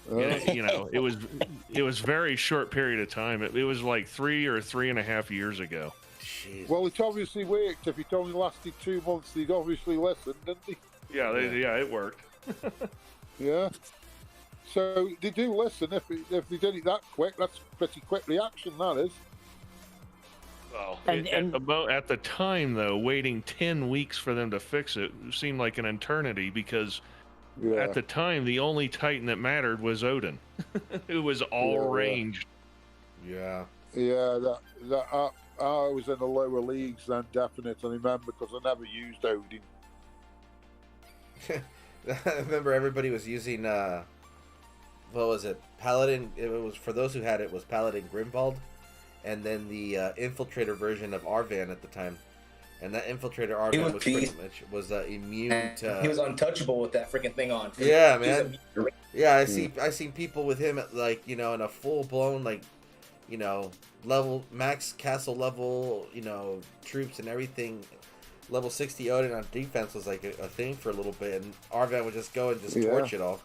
[SPEAKER 7] You know, it was very short period of time. It was like 3 or 3.5 years ago.
[SPEAKER 1] Jeez.
[SPEAKER 6] Well, it obviously worked. If it only lasted 2 months, they'd obviously listened, didn't they?
[SPEAKER 7] Yeah, it worked.
[SPEAKER 6] Yeah. So they do listen. If they did it that quick, that's pretty quick reaction, that is.
[SPEAKER 7] Well, at the time, though, waiting 10 weeks for them to fix it seemed like an eternity because at the time, the only Titan that mattered was Odin. It was all ranged.
[SPEAKER 1] Yeah.
[SPEAKER 6] Yeah, I was in the lower leagues then, definitely, I remember, because I never used Odin.
[SPEAKER 1] I remember everybody was using... what was it? Paladin. It was, for those who had it, was Paladin Grimwald, and then the infiltrator version of Arvan at the time. And that infiltrator Arvan was pretty much immune to. He
[SPEAKER 3] was untouchable with that freaking thing on.
[SPEAKER 1] Yeah, man. Yeah, I seen people with him at like, you know, in a full blown like, you know, level max castle level, you know, troops and everything. Level 60 Odin on defense was like a thing for a little bit, and Arvan would just go and just torch it all.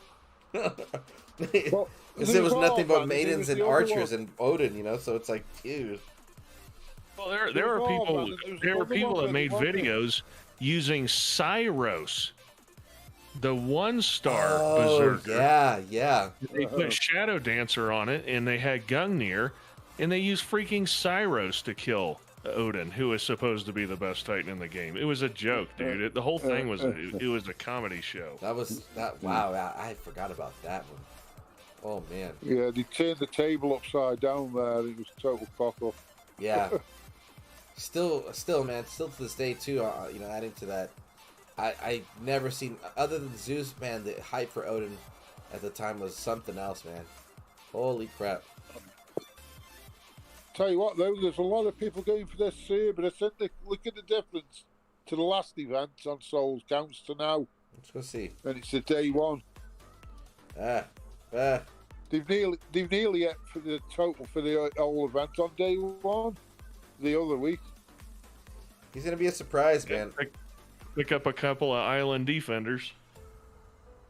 [SPEAKER 1] Well, because it was nothing but maidens and archers and Odin, you know. So it's like, dude.
[SPEAKER 7] Well, there were people that made videos using Cyros, the 1-star berserker.
[SPEAKER 1] Yeah.
[SPEAKER 7] They put Shadow Dancer on it, and they had Gungnir, and they used freaking Cyros to kill Odin, who was supposed to be the best Titan in the game. It was a joke, dude. The whole thing was it was a comedy show.
[SPEAKER 1] Wow, I forgot about that one. Oh man.
[SPEAKER 6] Yeah, they turned the table upside down there. It was total cock up.
[SPEAKER 1] Yeah. Still, man. Still to this day too. You know, adding to that, I never seen other than ZEUS. Man, the hype for Odin at the time was something else, man. Holy crap.
[SPEAKER 6] Tell you what, though, there's a lot of people going for this Cerberus. Look at the difference to the last event on Souls Counts to now.
[SPEAKER 1] Let's go see.
[SPEAKER 6] And it's a day one. They've nearly hit for the total for the whole event on day one, the other week.
[SPEAKER 1] He's gonna be a surprise, man.
[SPEAKER 7] Pick up a couple of island defenders.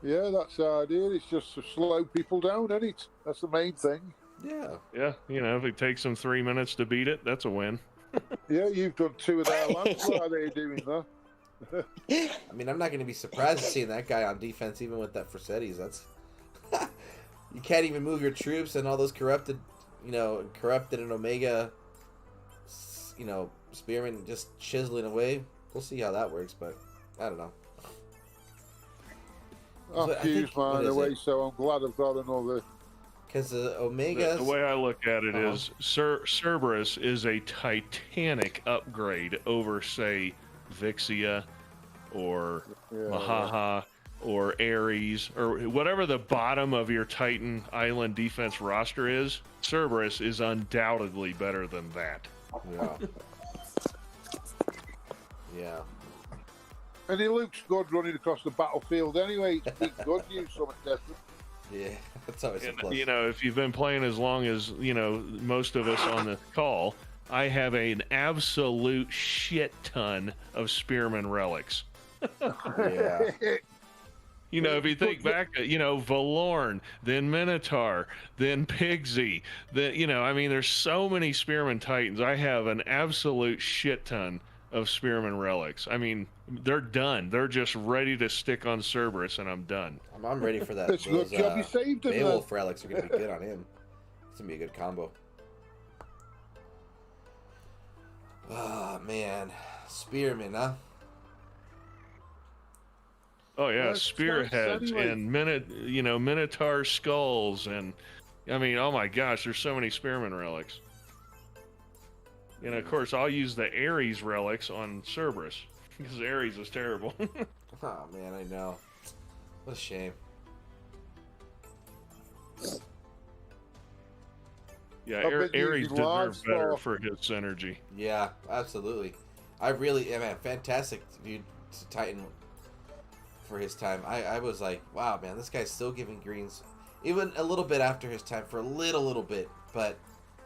[SPEAKER 6] Yeah, that's the idea. It's just to slow people down, isn't it? That's the main thing.
[SPEAKER 1] Yeah,
[SPEAKER 7] you know, if it takes them 3 minutes to beat it, that's a win.
[SPEAKER 6] Yeah, you've done 2 of their laps. Why are they doing that?
[SPEAKER 1] I mean, I'm not going to be surprised to seeing that guy on defense, even with that Forsettis. That's you can't even move your troops, and all those corrupted and Omega, you know, spearmen just chiseling away. We'll see how that works, but I don't know.
[SPEAKER 6] I've used mine away, so I'm glad I've got another.
[SPEAKER 1] Because the Omega.
[SPEAKER 7] The way I look at it is Cerberus is a titanic upgrade over, say, Vixia or Mahaha or Ares or whatever the bottom of your Titan Island defense roster is. Cerberus is undoubtedly better than that.
[SPEAKER 1] Yeah.
[SPEAKER 6] And he looks good running across the battlefield anyway. It's been good news, something different.
[SPEAKER 1] Yeah, that's always a plus.
[SPEAKER 7] You know, if you've been playing as long as, you know, most of us on the call, I have an absolute shit ton of Spearman relics.
[SPEAKER 1] Yeah.
[SPEAKER 7] You know, if you think back, you know, Valorn, then Minotaur, then Pigsy, then, you know, I mean, there's so many Spearman Titans. I have an absolute shit ton of Spearman relics. I mean, they're done. They're just ready to stick on Cerberus, and I'm done.
[SPEAKER 1] I'm ready for that.
[SPEAKER 6] It's a good job you saved him.
[SPEAKER 1] Beowulf relics are going to be good on him. It's going to be a good combo. Oh, man. Spearman, huh?
[SPEAKER 7] Oh yeah,
[SPEAKER 6] Well,
[SPEAKER 7] spearheads
[SPEAKER 6] anyway.
[SPEAKER 7] and Minotaur skulls, and I mean, oh my gosh, there's so many Spearman relics. And of course, I'll use the Ares relics on Cerberus because Ares is terrible.
[SPEAKER 1] Oh man, I know. What a shame.
[SPEAKER 7] Yeah,
[SPEAKER 6] I've been
[SPEAKER 7] Ares
[SPEAKER 6] using
[SPEAKER 7] deserves better
[SPEAKER 6] live
[SPEAKER 7] for his synergy.
[SPEAKER 1] Yeah, absolutely. I really, yeah, man, fantastic dude to Titan for his time. I was like, wow, man, this guy's still giving greens, even a little bit after his time for a little bit, but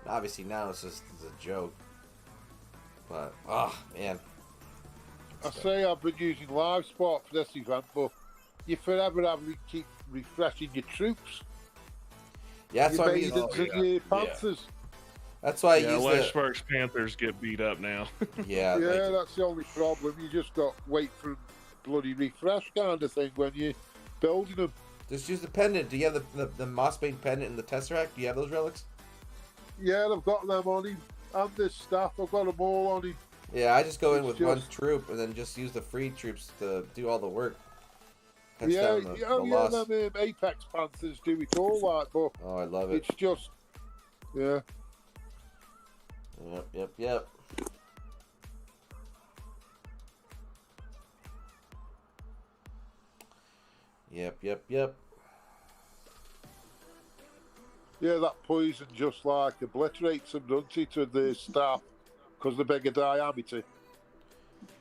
[SPEAKER 1] obviously now it's a joke. But oh man,
[SPEAKER 6] I say I've been using live spot for this event, but you forever have to keep refreshing your troops.
[SPEAKER 1] yeah, that's
[SPEAKER 6] Your
[SPEAKER 1] why I'm using.
[SPEAKER 6] maidens and your panthers.
[SPEAKER 1] That's why I
[SPEAKER 7] Yeah,
[SPEAKER 1] use
[SPEAKER 7] Lash Sparks Panthers get beat up now.
[SPEAKER 1] Yeah,
[SPEAKER 6] Yeah,
[SPEAKER 1] like,
[SPEAKER 6] that's the only problem. You just got to wait for a bloody refresh kind of thing when you're building them.
[SPEAKER 1] just use the pendant. Do you have the Mossbane pendant and the Tesseract? Do you have those relics?
[SPEAKER 6] Yeah, I've got them on him. And this staff, I've got them all on him.
[SPEAKER 1] Yeah, I just go in
[SPEAKER 6] It's
[SPEAKER 1] with one
[SPEAKER 6] just-
[SPEAKER 1] troop and then just use the free troops to do all the work. Cuts
[SPEAKER 6] Yeah,
[SPEAKER 1] down the loss.
[SPEAKER 6] them Apex Panthers do it all like, but
[SPEAKER 1] Oh, I love it.
[SPEAKER 6] it's just, yeah.
[SPEAKER 1] Yep. Yep.
[SPEAKER 6] Yeah, that poison just like obliterates them, doesn't it, to the staff, because the bigger diameter.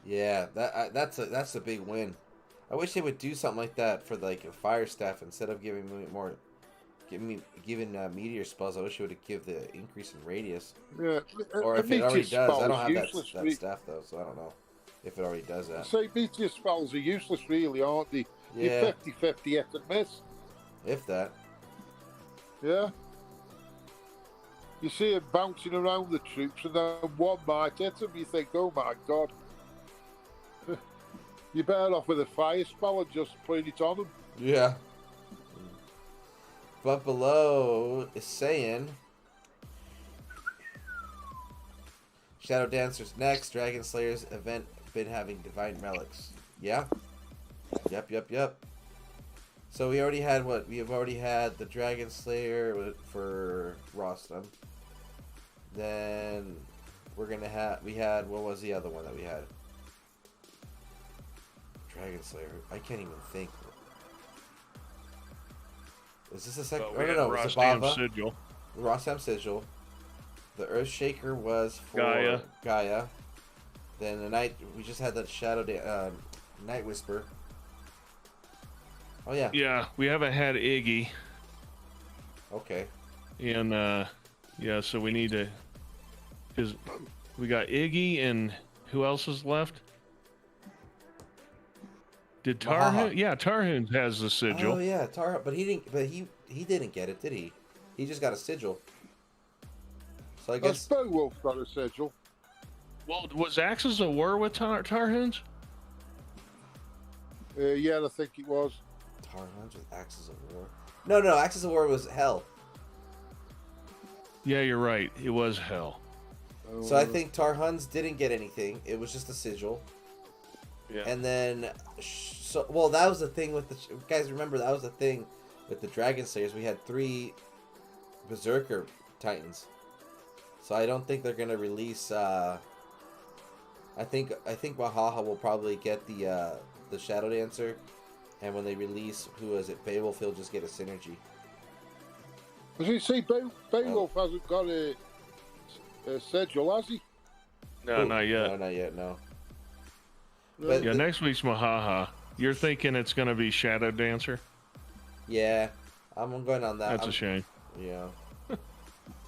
[SPEAKER 1] Yeah, that's a big win. I wish they would do something like that for like a fire staff instead of giving meteor spells. I wish it would give the increase in radius.
[SPEAKER 6] Yeah,
[SPEAKER 1] Or
[SPEAKER 6] a
[SPEAKER 1] if it already
[SPEAKER 6] meteor
[SPEAKER 1] does, I don't
[SPEAKER 6] spell's
[SPEAKER 1] have
[SPEAKER 6] useless,
[SPEAKER 1] that staff though, so I don't know if it already does that.
[SPEAKER 6] So meteor spells are useless, really, aren't they?
[SPEAKER 1] Yeah.
[SPEAKER 6] You're 50-50 hit and miss.
[SPEAKER 1] If that.
[SPEAKER 6] Yeah. You see him bouncing around the troops, and then one might hit him. You think, oh my god. You're better off with a fire spell and just putting it on them.
[SPEAKER 1] Yeah. But below is saying Shadow Dancers next. Dragon Slayers event been having divine relics. Yeah. Yep. So we already had what? We have already had the Dragon Slayer for Rostam. Then we're gonna have what was the other one that we had? Dragon Slayer. I can't even think. Is this the second?
[SPEAKER 7] We had
[SPEAKER 1] no. It was the
[SPEAKER 7] Rostam
[SPEAKER 1] Baba.
[SPEAKER 7] Sigil.
[SPEAKER 1] Rostam Sigil. The Earthshaker was for Gaia. Then the night we just had that Night Whisper. Oh yeah.
[SPEAKER 7] Yeah, we haven't had Iggy,
[SPEAKER 1] Okay.
[SPEAKER 7] and yeah, so we need to, because we got Iggy, and who else is left? Did
[SPEAKER 1] Mahaha.
[SPEAKER 7] Tarhoon? Yeah, Tarhoon has the sigil.
[SPEAKER 1] Oh yeah, Tara, but he didn't. But he didn't get it, did he? He just got a sigil. So I guess.
[SPEAKER 6] Beowulf got a sigil.
[SPEAKER 7] Well, was Axis of War with Tarhoons?
[SPEAKER 6] Yeah, I think it was.
[SPEAKER 1] Tarhuns with Axes of War. No, Axes of War was Hell.
[SPEAKER 7] Yeah, you're right. It was Hell.
[SPEAKER 1] So I think Tarhuns didn't get anything. It was just a sigil.
[SPEAKER 7] Yeah.
[SPEAKER 1] And then, that was the thing with the guys. Remember that was the thing with the Dragon Slayers. We had 3 Berserker Titans. So I don't think they're gonna release. I think Wahaha will probably get the Shadow Dancer, and when they release Beowulf, he'll just get a synergy.
[SPEAKER 6] As you see, Beowulf hasn't got a sigil, has he?
[SPEAKER 7] No, not yet.
[SPEAKER 1] No, not yet. No. But
[SPEAKER 7] yeah, next week's Mahaha. You're thinking it's going to be Shadow Dancer?
[SPEAKER 1] Yeah, I'm going on that.
[SPEAKER 7] That's a shame.
[SPEAKER 1] Yeah.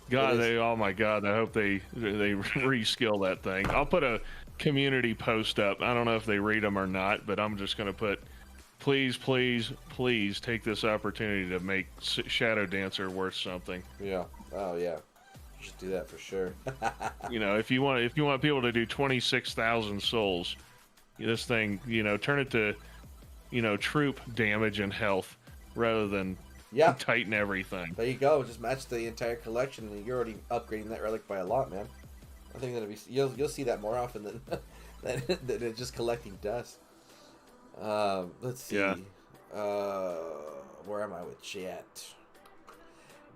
[SPEAKER 7] God, oh my God! I hope they reskill that thing. I'll put a community post up. I don't know if they read them or not, but I'm just going to put, please, please, please take this opportunity to make Shadow Dancer worth something.
[SPEAKER 1] Yeah. Oh yeah. You should do that for sure.
[SPEAKER 7] You know, if you want people to do 26,000 souls, this thing, you know, turn it to, you know, troop damage and health rather than tighten everything.
[SPEAKER 1] There you go. Just match the entire collection, and you're already upgrading that relic by a lot, man. I think that'll be you'll see that more often than than just collecting dust. Let's see.
[SPEAKER 7] Yeah.
[SPEAKER 1] Where am I with chat?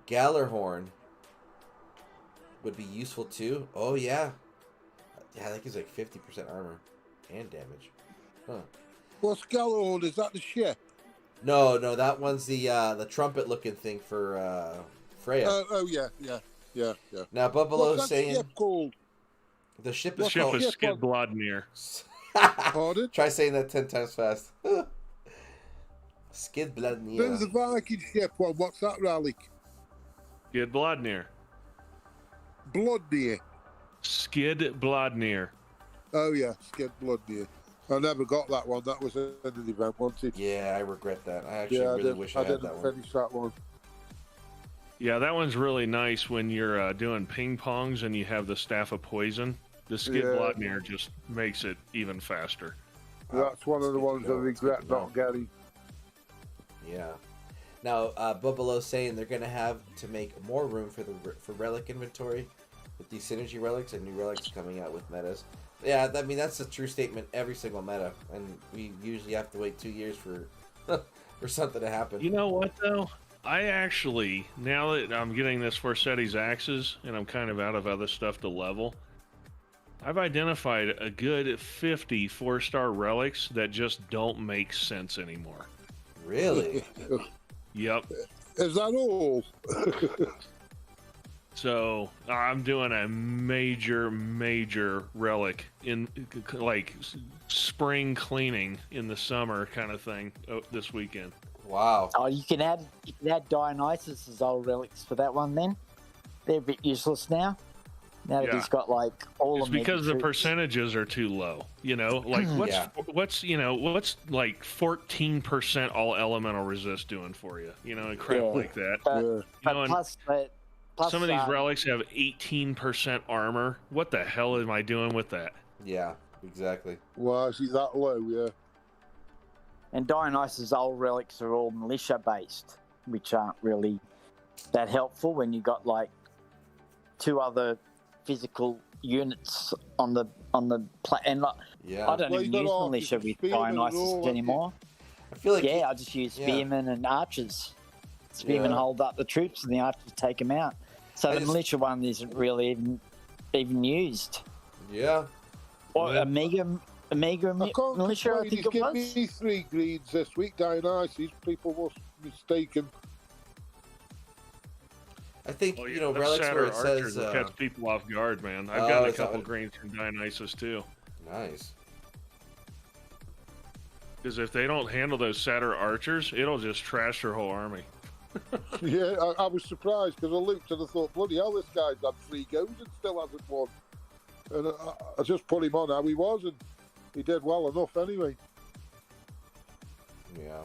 [SPEAKER 1] Gallarhorn would be useful too. Oh yeah. Yeah, that gives like 50% armor and damage. Huh.
[SPEAKER 6] What's Gallarhorn? Is that the ship?
[SPEAKER 1] No, that one's the trumpet looking thing for Freya.
[SPEAKER 6] Oh yeah.
[SPEAKER 1] Now Bubbalo's saying
[SPEAKER 6] What's that ship called?
[SPEAKER 1] The ship
[SPEAKER 7] is
[SPEAKER 1] called
[SPEAKER 7] Skidbladnir.
[SPEAKER 6] Pardon?
[SPEAKER 1] Try saying that 10 times fast. Skidbladnir.
[SPEAKER 6] There's the Viking ship one. What's that relic?
[SPEAKER 7] Skidbladnir.
[SPEAKER 6] Bloodnir.
[SPEAKER 7] Skidbladnir.
[SPEAKER 6] Oh yeah, Skidbladnir. I never got that one. That was in the event, wasn't it?
[SPEAKER 1] Yeah, I regret that. I actually really wish I had that one.
[SPEAKER 6] I didn't finish that one.
[SPEAKER 7] Yeah, that one's really nice when you're doing ping pongs and you have the Staff of Poison. The Skidbladnir just makes it even faster.
[SPEAKER 6] That's one of the ones I regret not getting.
[SPEAKER 1] Yeah. Now, Bubbalo's saying they're going to have to make more room for relic inventory with these synergy relics and new relics coming out with metas. Yeah, I mean, that's a true statement every single meta, and we usually have to wait 2 years for for something to happen.
[SPEAKER 7] You know what, though? I actually, now that I'm getting this Forseti's axes, and I'm kind of out of other stuff to level, I've identified a good 50 4-star relics that just don't make sense anymore.
[SPEAKER 1] Really?
[SPEAKER 7] Yep.
[SPEAKER 6] Is that all?
[SPEAKER 7] So I'm doing a major relic in like spring cleaning in the summer kind of thing this weekend.
[SPEAKER 1] Wow.
[SPEAKER 4] Oh, you can add Dionysus's old relics for that one then. They're a bit useless now. Now that he's got like all
[SPEAKER 7] it's
[SPEAKER 4] of
[SPEAKER 7] because the percentages are too low. You know, like what's like 14% all elemental resist doing for you? You know, and crap like that.
[SPEAKER 4] But plus
[SPEAKER 7] some of these relics have 18% armor. What the hell am I doing with that?
[SPEAKER 1] Yeah, exactly.
[SPEAKER 6] Why is he that low? Yeah.
[SPEAKER 4] And Dionysus' old relics are all militia based, which aren't really that helpful when you got like 2 other physical units on the and like, I don't even use militia with Dionysus anymore.
[SPEAKER 1] I feel like
[SPEAKER 4] I just use spearmen and archers. Spearmen hold up the troops and the archers take them out. So the militia one isn't really even used.
[SPEAKER 1] Yeah.
[SPEAKER 4] Or Omega militia, I think it was.
[SPEAKER 6] Give me 3 greens this week, Dionysus. People were mistaken.
[SPEAKER 1] I think, relics where it says...
[SPEAKER 7] catch people off guard, man. I've got a couple greens from Dionysus, too.
[SPEAKER 1] Nice.
[SPEAKER 7] Because if they don't handle those satyr archers, it'll just trash their whole army.
[SPEAKER 6] Yeah, I was surprised because I looked and I thought, bloody hell, this guy's had 3 goes and still hasn't won. And I just put him on how he was, and he did well enough anyway.
[SPEAKER 1] Yeah.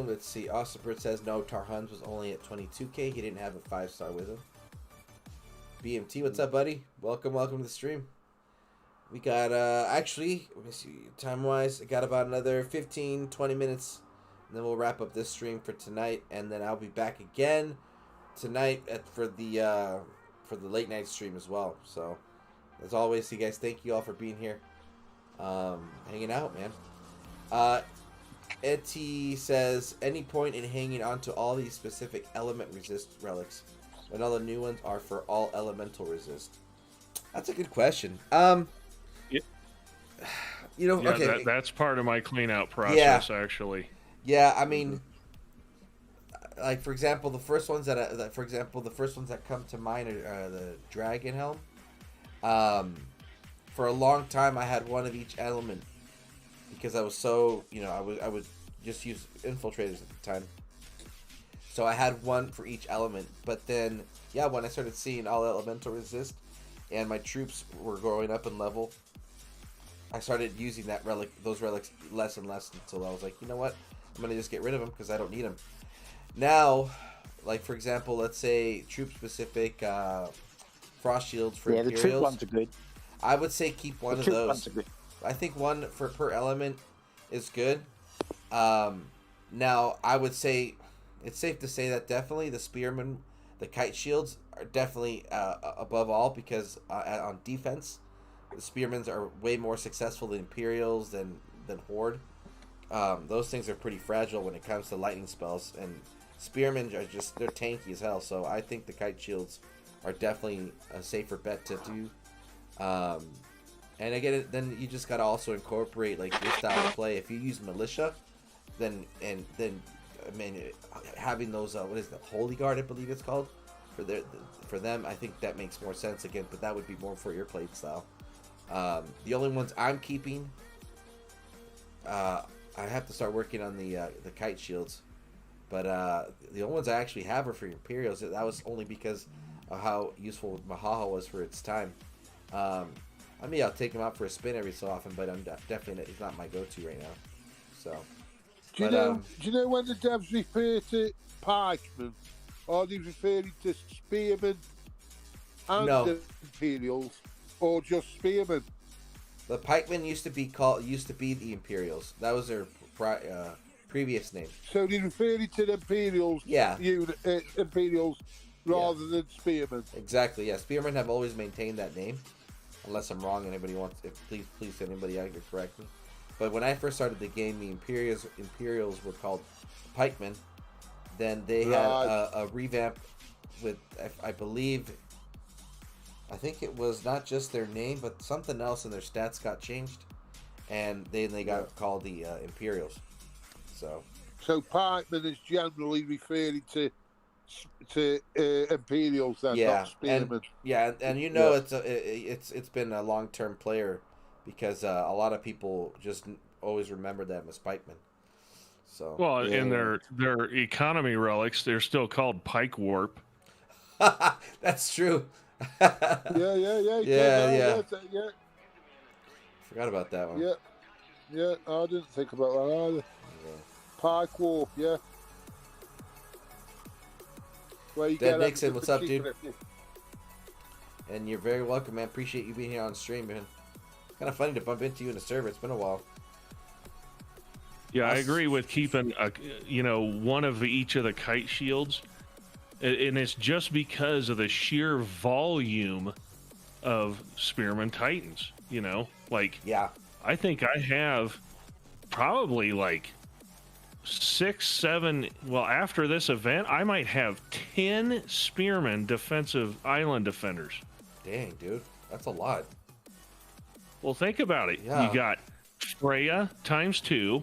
[SPEAKER 1] Let's see. Awesomebird says no, Tarhuns was only at 22k. He didn't have a 5-star with him. BMT, what's up, buddy? Welcome to the stream. We got, actually, let me see, time-wise, I got about another 15-20 minutes, and then we'll wrap up this stream for tonight, and then I'll be back again tonight for the late-night stream as well. So, as always, you guys, thank you all for being here, hanging out, man. Etty says, any point in hanging on to all these specific element resist relics when all the new ones are for all elemental resist? That's a good question. Okay.
[SPEAKER 7] That's part of my clean out process, actually.
[SPEAKER 1] Yeah, I mean, like for example, the first ones that come to mind are the Dragon Helm. for a long time I had one of each element because I was so, I would just use infiltrators at the time. So I had one for each element. But then, yeah, when I started seeing all elemental resist and my troops were growing up in level, I started using those relics less and less until I was like, you know what? I'm going to just get rid of them because I don't need them. Now, like for example, let's say troop specific frost shields for Imperials.
[SPEAKER 4] The troop ones are good.
[SPEAKER 1] I would say keep one of those. Ones are good. I think one per element is good. Now, I would say it's safe to say that definitely the spearmen, the kite shields are definitely above all because on defense, the spearmen are way more successful than Imperials than Horde. Those things are pretty fragile when it comes to lightning spells, and spearmen are they're tanky as hell. So I think the kite shields are definitely a safer bet to do. And again, then you just gotta also incorporate like your style of play. If you use militia, then I mean, having those what is the Holy Guard, I believe it's called, for them, I think that makes more sense again. But that would be more for your play style. The only ones I'm keeping, I have to start working on the kite shields, but the only ones I actually have are for Imperials. That was only because of how useful Mahaha was for its time. I mean, I'll take him out for a spin every so often, but I'm definitely it's not my go-to right now. So,
[SPEAKER 6] do you know when the devs refer to pikemen, are they referring to spearmen and the Imperials, or just spearmen?
[SPEAKER 1] The pikemen used to be the Imperials. That was their previous name.
[SPEAKER 6] So they're referring to the Imperials, Imperials rather than spearmen.
[SPEAKER 1] Exactly. Yeah, spearmen have always maintained that name. Unless I'm wrong, anybody wants, please anybody out here correct me. But when I first started the game, the Imperials were called pikemen. Then they had a revamp with, I believe, I think it was not just their name, but something else, and their stats got changed, and then they got called the Imperials. So
[SPEAKER 6] pikemen is generally referring to Imperials, then, not spearmen.
[SPEAKER 1] And it's been a long-term player because a lot of people just always remember them as pikemen. So
[SPEAKER 7] in their economy relics, they're still called pike warp.
[SPEAKER 1] That's true.
[SPEAKER 6] Yeah.
[SPEAKER 1] Forgot about that one.
[SPEAKER 6] Yeah. I didn't think about that either. Yeah. Pike warp, yeah.
[SPEAKER 1] Dead Nixon, what's up, dude? And you're very welcome, man. Appreciate you being here on stream, man. Kind of funny to bump into you in the server. It's been a while.
[SPEAKER 7] Yeah, I agree with keeping one of each of the kite shields, and it's just because of the sheer volume of Spearman Titans. I think I have probably like 6, 7. Well, after this event, I might have 10 Spearman defensive island defenders.
[SPEAKER 1] Dang, dude, that's a lot.
[SPEAKER 7] Well, think about it.
[SPEAKER 1] Yeah.
[SPEAKER 7] You got Freya ×2,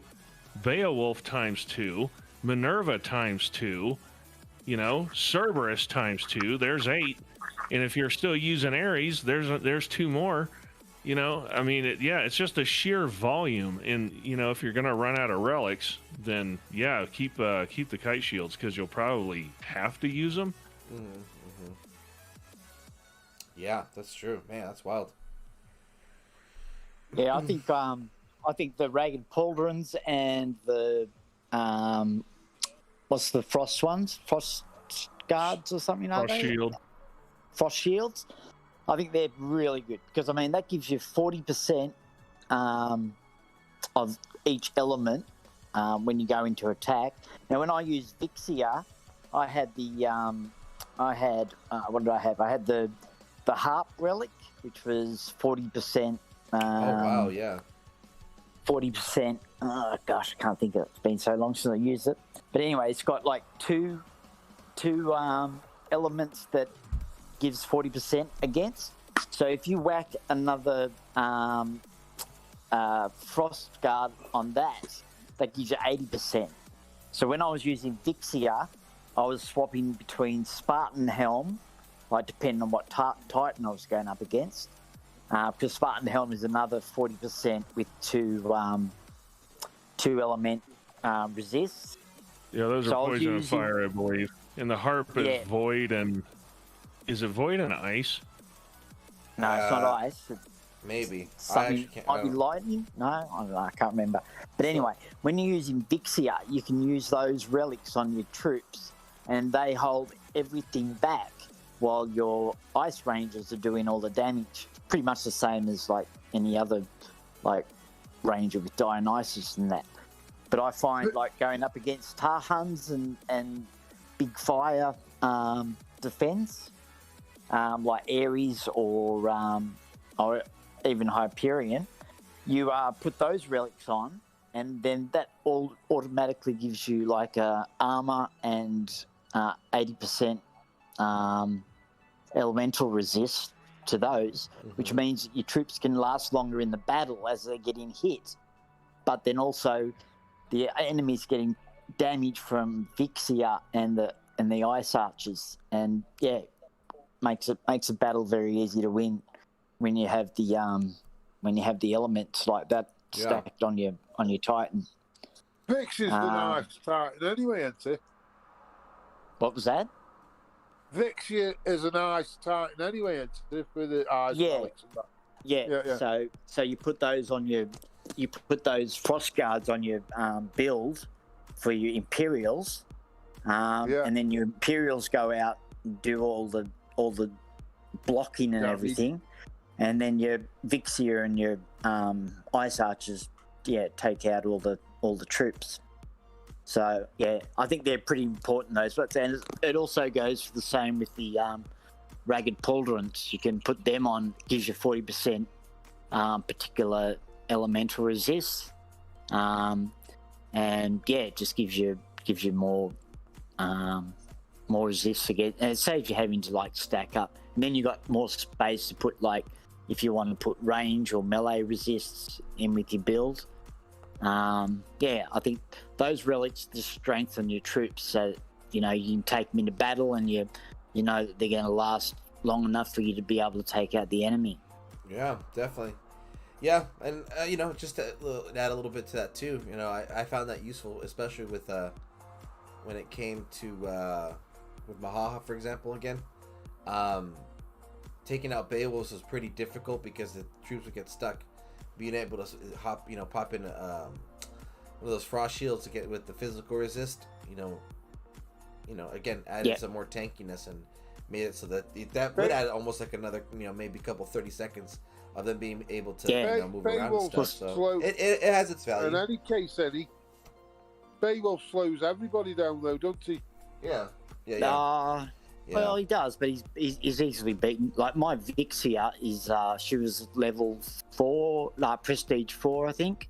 [SPEAKER 7] Beowulf ×2, Minerva ×2, Cerberus ×2. There's 8, and if you're still using Ares, there's 2 more. It's just a sheer volume. And if you're gonna run out of relics, then keep the kite shields because you'll probably have to use them.
[SPEAKER 1] Mm-hmm. Yeah, that's true, man. That's wild.
[SPEAKER 4] Yeah, I think the ragged pauldrons and the what's the frost ones? Frost guards or something like that? Frost shields. I think they're really good because that gives you 40% of each element when you go into attack. Now, when I use Vixia, I had what did I have? I had the harp relic, which was 40%.
[SPEAKER 1] Oh wow, yeah.
[SPEAKER 4] 40%. Oh gosh, I can't think of it. It's been so long since I used it. But anyway, it's got like two elements that gives 40% against. So if you whack another frost guard on that gives you 80%. So when I was using Vixia, I was swapping between Spartan Helm, depending on what Titan I was going up against, Because Spartan Helm is another 40% with two element resists.
[SPEAKER 7] Yeah, those are poison and fire, I believe. And the harp is void and... Is it void and ice?
[SPEAKER 4] No, it's not ice. It's
[SPEAKER 1] maybe.
[SPEAKER 4] Something might be lightning? No, I don't know. I can't remember. But anyway, when you're using Vixia, you can use those relics on your troops, and they hold everything back while your ice rangers are doing all the damage. Pretty much the same as like any other like ranger with Dionysus and that. But I find like going up against Huns and big fire defense, like Ares or even Hyperion, you put those relics on, and then that all automatically gives you like armor and 80% elemental resist to those, which means that your troops can last longer in the battle as they're getting hit. But then also the enemy's getting damage from Vixia and the ice archers, and makes the battle very easy to win when you have the elements like that stacked on your Titan.
[SPEAKER 6] Vixia's the nice Titan anyway, isn't it?
[SPEAKER 4] What was that?
[SPEAKER 6] Vixia is a nice Titan anyway, isn't it? For the eyes relics and that.
[SPEAKER 4] Yeah. So you put those on your frost guards on your build for your Imperials, and then your Imperials go out and do all the blocking and everything, and then your Vixia and your ice archers take out all the troops. So I think they're pretty important, those. But then it also goes for the same with the ragged pauldrons. You can put them on, gives you 40% particular elemental resist, and it just gives you more resist again, and it saves you having to like stack up. And then you got more space to put, like, if you want to put range or melee resists in with your build. I think those relics just strengthen your troops, so you can take them into battle, and you know that they're going to last long enough for you to be able to take out the enemy.
[SPEAKER 1] Yeah, definitely. Yeah, and just to add a little bit to that too. I found that useful, especially with when it came to with Mahaha, for example. Again, taking out Beowulf was pretty difficult because the troops would get stuck. Being able to pop in one of those frost shields to get with the physical resist, again, added some more tankiness and made it so that would add almost like another, maybe a couple 30 seconds of them being able to move around and stuff. So it has its value.
[SPEAKER 6] In any case, Beowulf slows everybody down though, don't he?
[SPEAKER 1] Yeah.
[SPEAKER 4] Well, he does, but he's easily beaten. Like my Vixia is, she was level 4, Prestige 4, I think,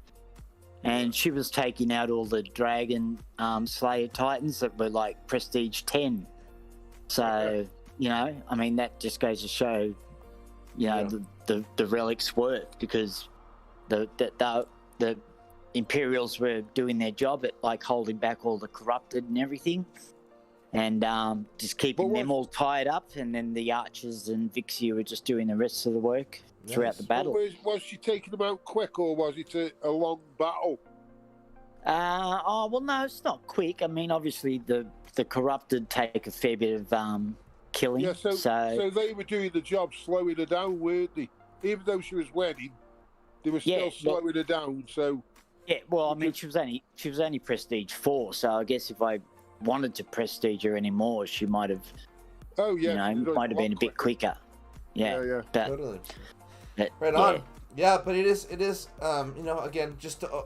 [SPEAKER 4] and she was taking out all the Dragon Slayer Titans that were like Prestige 10. So that just goes to show, the relics work, because the Imperials were doing their job at like holding back all the corrupted and everything. And just keeping them all tied up, and then the archers and Vixia were just doing the rest of the work throughout the battle.
[SPEAKER 6] Was she taking them out quick, or was it a long battle?
[SPEAKER 4] No, it's not quick. I mean, obviously the corrupted take a fair bit of killing.
[SPEAKER 6] Yeah, so they were doing the job, slowing her down, weren't they? Even though she was winning, they were still slowing her down. So
[SPEAKER 4] she was only Prestige 4. So I guess if I wanted to prestige her anymore, she might have might have been a bit quicker. But,
[SPEAKER 1] totally. Right on. But it is again, just to,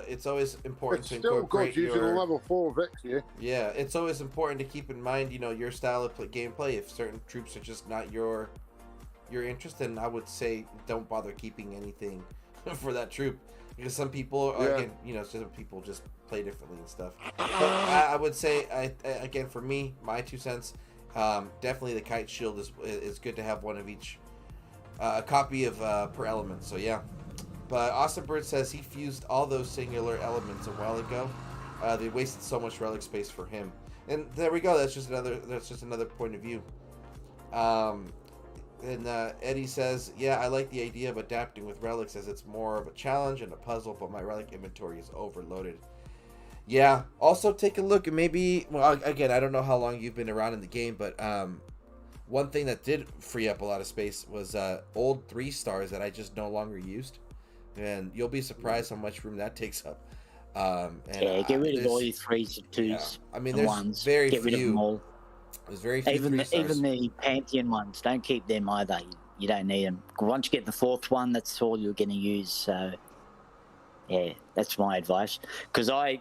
[SPEAKER 1] it's always important to incorporate
[SPEAKER 6] using a level 4 Vixia.
[SPEAKER 1] Yeah, it's always important to keep in mind your style of gameplay. If certain troops are just not your interest, then I would say don't bother keeping anything for that troop. Because some people, some people just play differently and stuff. But I would say, again, for me, my 2 cents, definitely the kite shield is good to have one of each, a copy of per element. So yeah. But Awesome Bird says he fused all those singular elements a while ago. They wasted so much relic space for him. And there we go. That's just another point of view. And Eddie says, yeah, I like the idea of adapting with relics as it's more of a challenge and a puzzle, but my relic inventory is overloaded. Yeah, also take a look and maybe, well, again, I don't know how long you've been around in the game, but one thing that did free up a lot of space was old 3 stars that I just no longer used. And you'll be surprised how much room that takes up. And,
[SPEAKER 4] get rid of all your 3s and 2s.
[SPEAKER 1] Yeah. I mean, there's
[SPEAKER 4] ones.
[SPEAKER 1] very
[SPEAKER 4] get
[SPEAKER 1] few.
[SPEAKER 4] Rid of them all.
[SPEAKER 1] There's very few
[SPEAKER 4] even
[SPEAKER 1] 3 stars.
[SPEAKER 4] even the Pantheon ones, don't keep them either. You don't need them. Once you get the 4th one, that's all you're going to use. So, yeah, that's my advice. Because I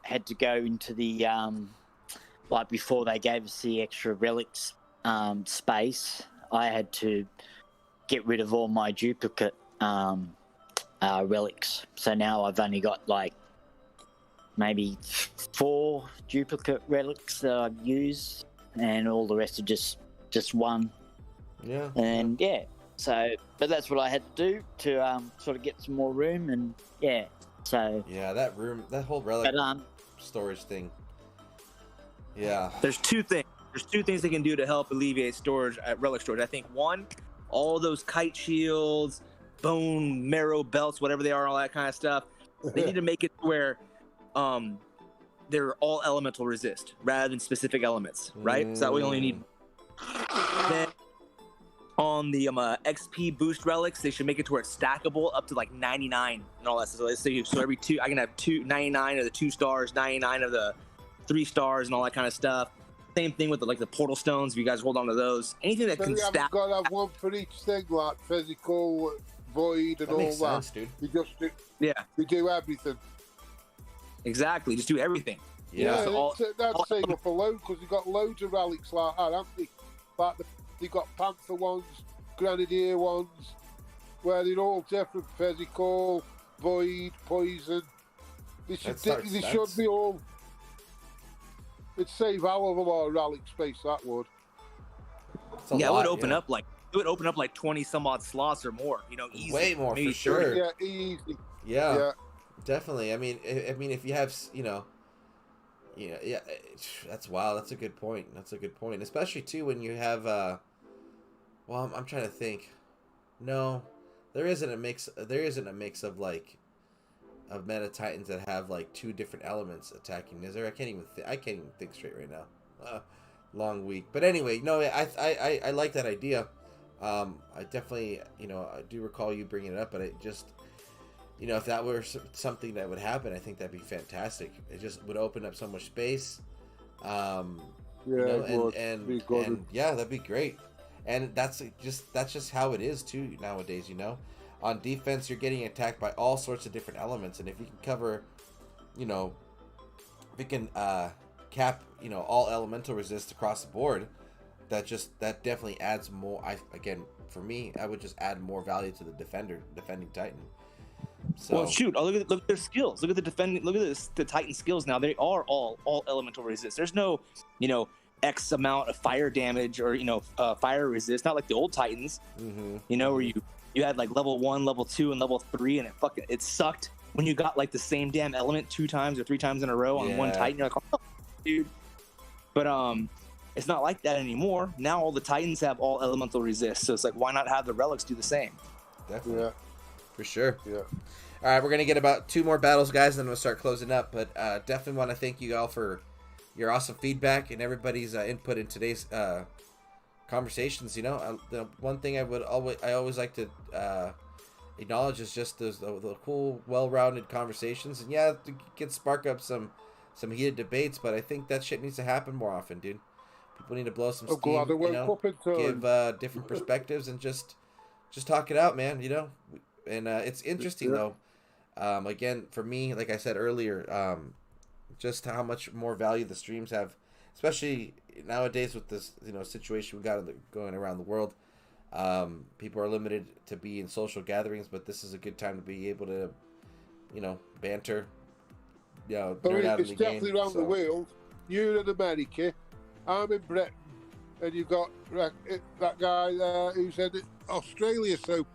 [SPEAKER 4] had to go into the like before they gave us the extra relics space. I had to get rid of all my duplicate relics. So now I've only got like maybe 4 duplicate relics that I've used, and all the rest are just 1.
[SPEAKER 1] Yeah.
[SPEAKER 4] And yeah, so but that's what I had to do to sort of get some more room, and yeah. So
[SPEAKER 1] yeah, that whole relic storage thing. Yeah.
[SPEAKER 3] There's 2 things. There's 2 things they can do to help alleviate storage at relic storage. I think 1, all those kite shields, bone marrow belts, whatever they are, all that kind of stuff. They need to make it where they're all elemental resist rather than specific elements, right? So that we only need. Then on the XP boost relics, they should make it to where it's stackable up to like 99 and all that. So let's say so every 2, I can have 99 of the 2 stars, 99 of the 3 stars, and all that kind of stuff. Same thing with the portal stones. If you guys hold on to those, anything that can stack.
[SPEAKER 6] Got to have 1 for each thing, like physical, void, and
[SPEAKER 1] that
[SPEAKER 6] all
[SPEAKER 1] makes
[SPEAKER 6] that.
[SPEAKER 1] Sense, dude.
[SPEAKER 6] You just do,
[SPEAKER 3] yeah.
[SPEAKER 6] You do everything.
[SPEAKER 3] Exactly, just do everything.
[SPEAKER 6] Yeah,
[SPEAKER 3] so
[SPEAKER 6] that'd save up a load because you've got loads of relics like that, haven't they? Like they've got Panther ones, Grenadier ones, where they're all different: physical, void, poison. They should be all. It'd save hell of a lot of relic space. That would.
[SPEAKER 3] Yeah, it would open up like 20 some odd slots or more. Easy.
[SPEAKER 1] Way more
[SPEAKER 3] maybe
[SPEAKER 1] for sure.
[SPEAKER 6] Yeah, easy.
[SPEAKER 1] Yeah. Definitely. I mean, if you have, that's wow. That's a good point. Especially too when you have, well, I'm trying to think. No, there isn't a mix of of meta titans that have like 2 different elements attacking. Is there? I can't even think straight right now. Long week. But anyway, no, I like that idea. I definitely, I do recall you bringing it up, but it just. If that were something that would happen, I think that'd be fantastic. It just would open up so much space. Yeah, that'd be great. And that's just how it is too nowadays. On defense, you're getting attacked by all sorts of different elements, and if you can cover, if you can cap, all elemental resist across the board, that definitely adds more. For me, I would just add more value to the defending Titan. So.
[SPEAKER 3] Well, shoot! Look at their skills. Look at the Titan skills. Now they are all elemental resist. There's no, X amount of fire damage or fire resist. Not like the old Titans.
[SPEAKER 1] Mm-hmm.
[SPEAKER 3] Where you had like level 1, level 2, and level 3, and it sucked when you got like the same damn element 2 times or 3 times in a row on one Titan. You're like, oh, dude. But it's not like that anymore. Now all the Titans have all elemental resist. So it's like, why not have the relics do the same?
[SPEAKER 1] Definitely. Yeah. For sure.
[SPEAKER 6] Yeah.
[SPEAKER 1] All right, we're going to get about 2 more battles, guys, and then we'll start closing up. But definitely want to thank you all for your awesome feedback and everybody's input in today's conversations. The one thing I always like to acknowledge is just the cool, well-rounded conversations. And yeah, it can spark up some heated debates, but I think that shit needs to happen more often, dude. People need to blow some steam, give different perspectives, and just talk it out, man. And it's interesting though. Again, for me, like I said earlier, just how much more value the streams have, especially nowadays with this situation we got going around the world. People are limited to be in social gatherings, but this is a good time to be able to, banter. Nerd out
[SPEAKER 6] it's
[SPEAKER 1] in the
[SPEAKER 6] definitely
[SPEAKER 1] game,
[SPEAKER 6] around the world. You're in America, I'm in Britain, and you've got that guy who's in Australia. So.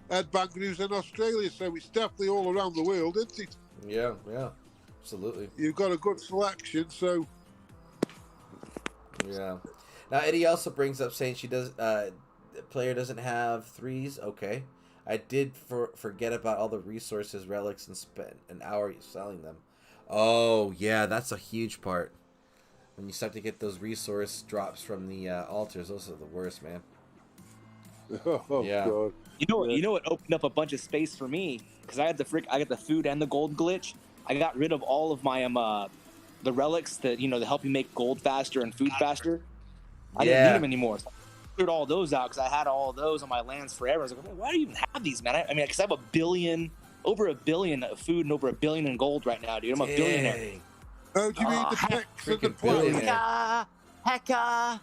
[SPEAKER 6] Ed Banger who's in Australia, so it's definitely all around the world, isn't it?
[SPEAKER 1] Yeah, absolutely.
[SPEAKER 6] You've got a good selection, so.
[SPEAKER 1] Yeah. Now Eddie also brings up saying she does. The player doesn't have 3s. Okay, I did forget about all the resources, relics, and spent an hour selling them. Oh yeah, that's a huge part. When you start to get those resource drops from the altars, those are the worst, man.
[SPEAKER 6] Oh,
[SPEAKER 1] yeah.
[SPEAKER 6] God.
[SPEAKER 3] You know what opened up a bunch of space for me, because I got the food and the gold glitch. I got rid of all of my the relics that to help you make gold faster and food faster. I didn't need them anymore. So I cleared all those out because I had all of those on my lands forever. I was like, why do you even have these, man? I mean, because I have over a billion of food and over $1 billion in gold right now, dude. I'm a billionaire.
[SPEAKER 6] Oh, do you mean the pecks of the
[SPEAKER 4] Hacker! Hacker!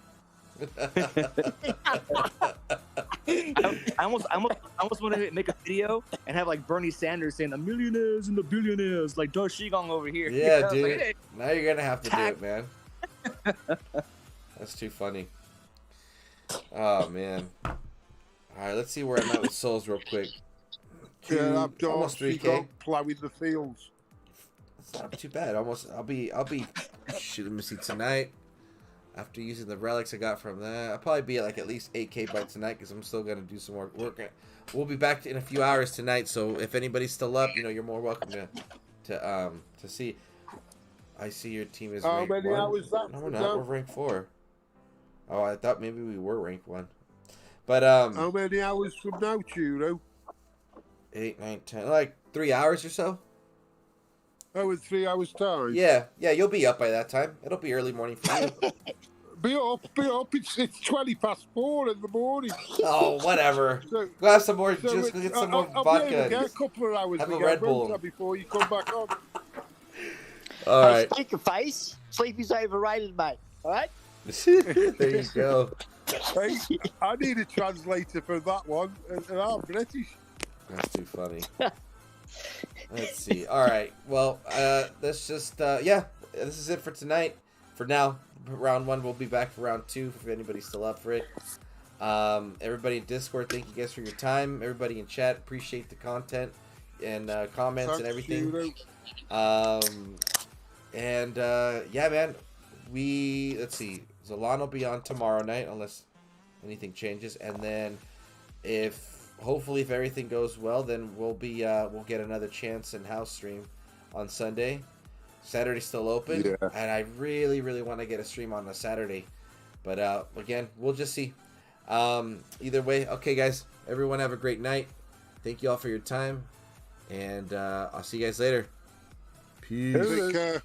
[SPEAKER 3] I almost want to make a video and have like Bernie Sanders saying the millionaires and the billionaires, like Darth Shigong over here.
[SPEAKER 1] Yeah, dude.
[SPEAKER 3] Like, hey.
[SPEAKER 1] Now you're gonna have to do it, man. That's too funny. Oh man. All right, let's see where I'm at with souls real quick.
[SPEAKER 6] Yeah, I'm
[SPEAKER 1] almost 3K.
[SPEAKER 6] Plowing the fields.
[SPEAKER 1] It's not too bad. I'll be shooting me see tonight. After using the relics I got from that, I'll probably be at least 8K by tonight because I'm still gonna do some more work. We'll be back in a few hours tonight, so if anybody's still up, you're more welcome to see. I see your team is ranked 1. No, we're not. We're ranked 4. Oh, I thought maybe we were ranked 1. But
[SPEAKER 6] how many hours from now, Churro?
[SPEAKER 1] 8, 9, 10, like 3 hours or so.
[SPEAKER 6] Oh, in 3 hours' time?
[SPEAKER 1] Yeah, you'll be up by that time. It'll be early morning for you.
[SPEAKER 6] Be up. It's 20 past 4 in the morning.
[SPEAKER 1] Oh, whatever. Go have some more juice. Go get some more vodka.
[SPEAKER 6] Get a couple of hours
[SPEAKER 1] have a Red Bull
[SPEAKER 6] before you come back on.
[SPEAKER 1] All right.
[SPEAKER 4] Stick your face. Sleepy's overrated, mate. All right?
[SPEAKER 1] There you go.
[SPEAKER 6] Hey, I need a translator for that one, and I'm British.
[SPEAKER 1] That's too funny. Let's see. All right. Well, let's just this is it for tonight. For now, round 1. We'll be back for round 2 if anybody's still up for it. Everybody in Discord, thank you guys for your time. Everybody in chat, appreciate the content and comments and everything. Yeah, man. Let's see. ZALON will be on tomorrow night unless anything changes, and then hopefully if everything goes well, then we'll get another chance in house stream on Sunday. Saturday's still open, and I really want to get a stream on a Saturday, but again, we'll just see. Either way, okay, guys, everyone have a great night. Thank you all for your time, and I'll see you guys later. Peace.
[SPEAKER 6] Take care.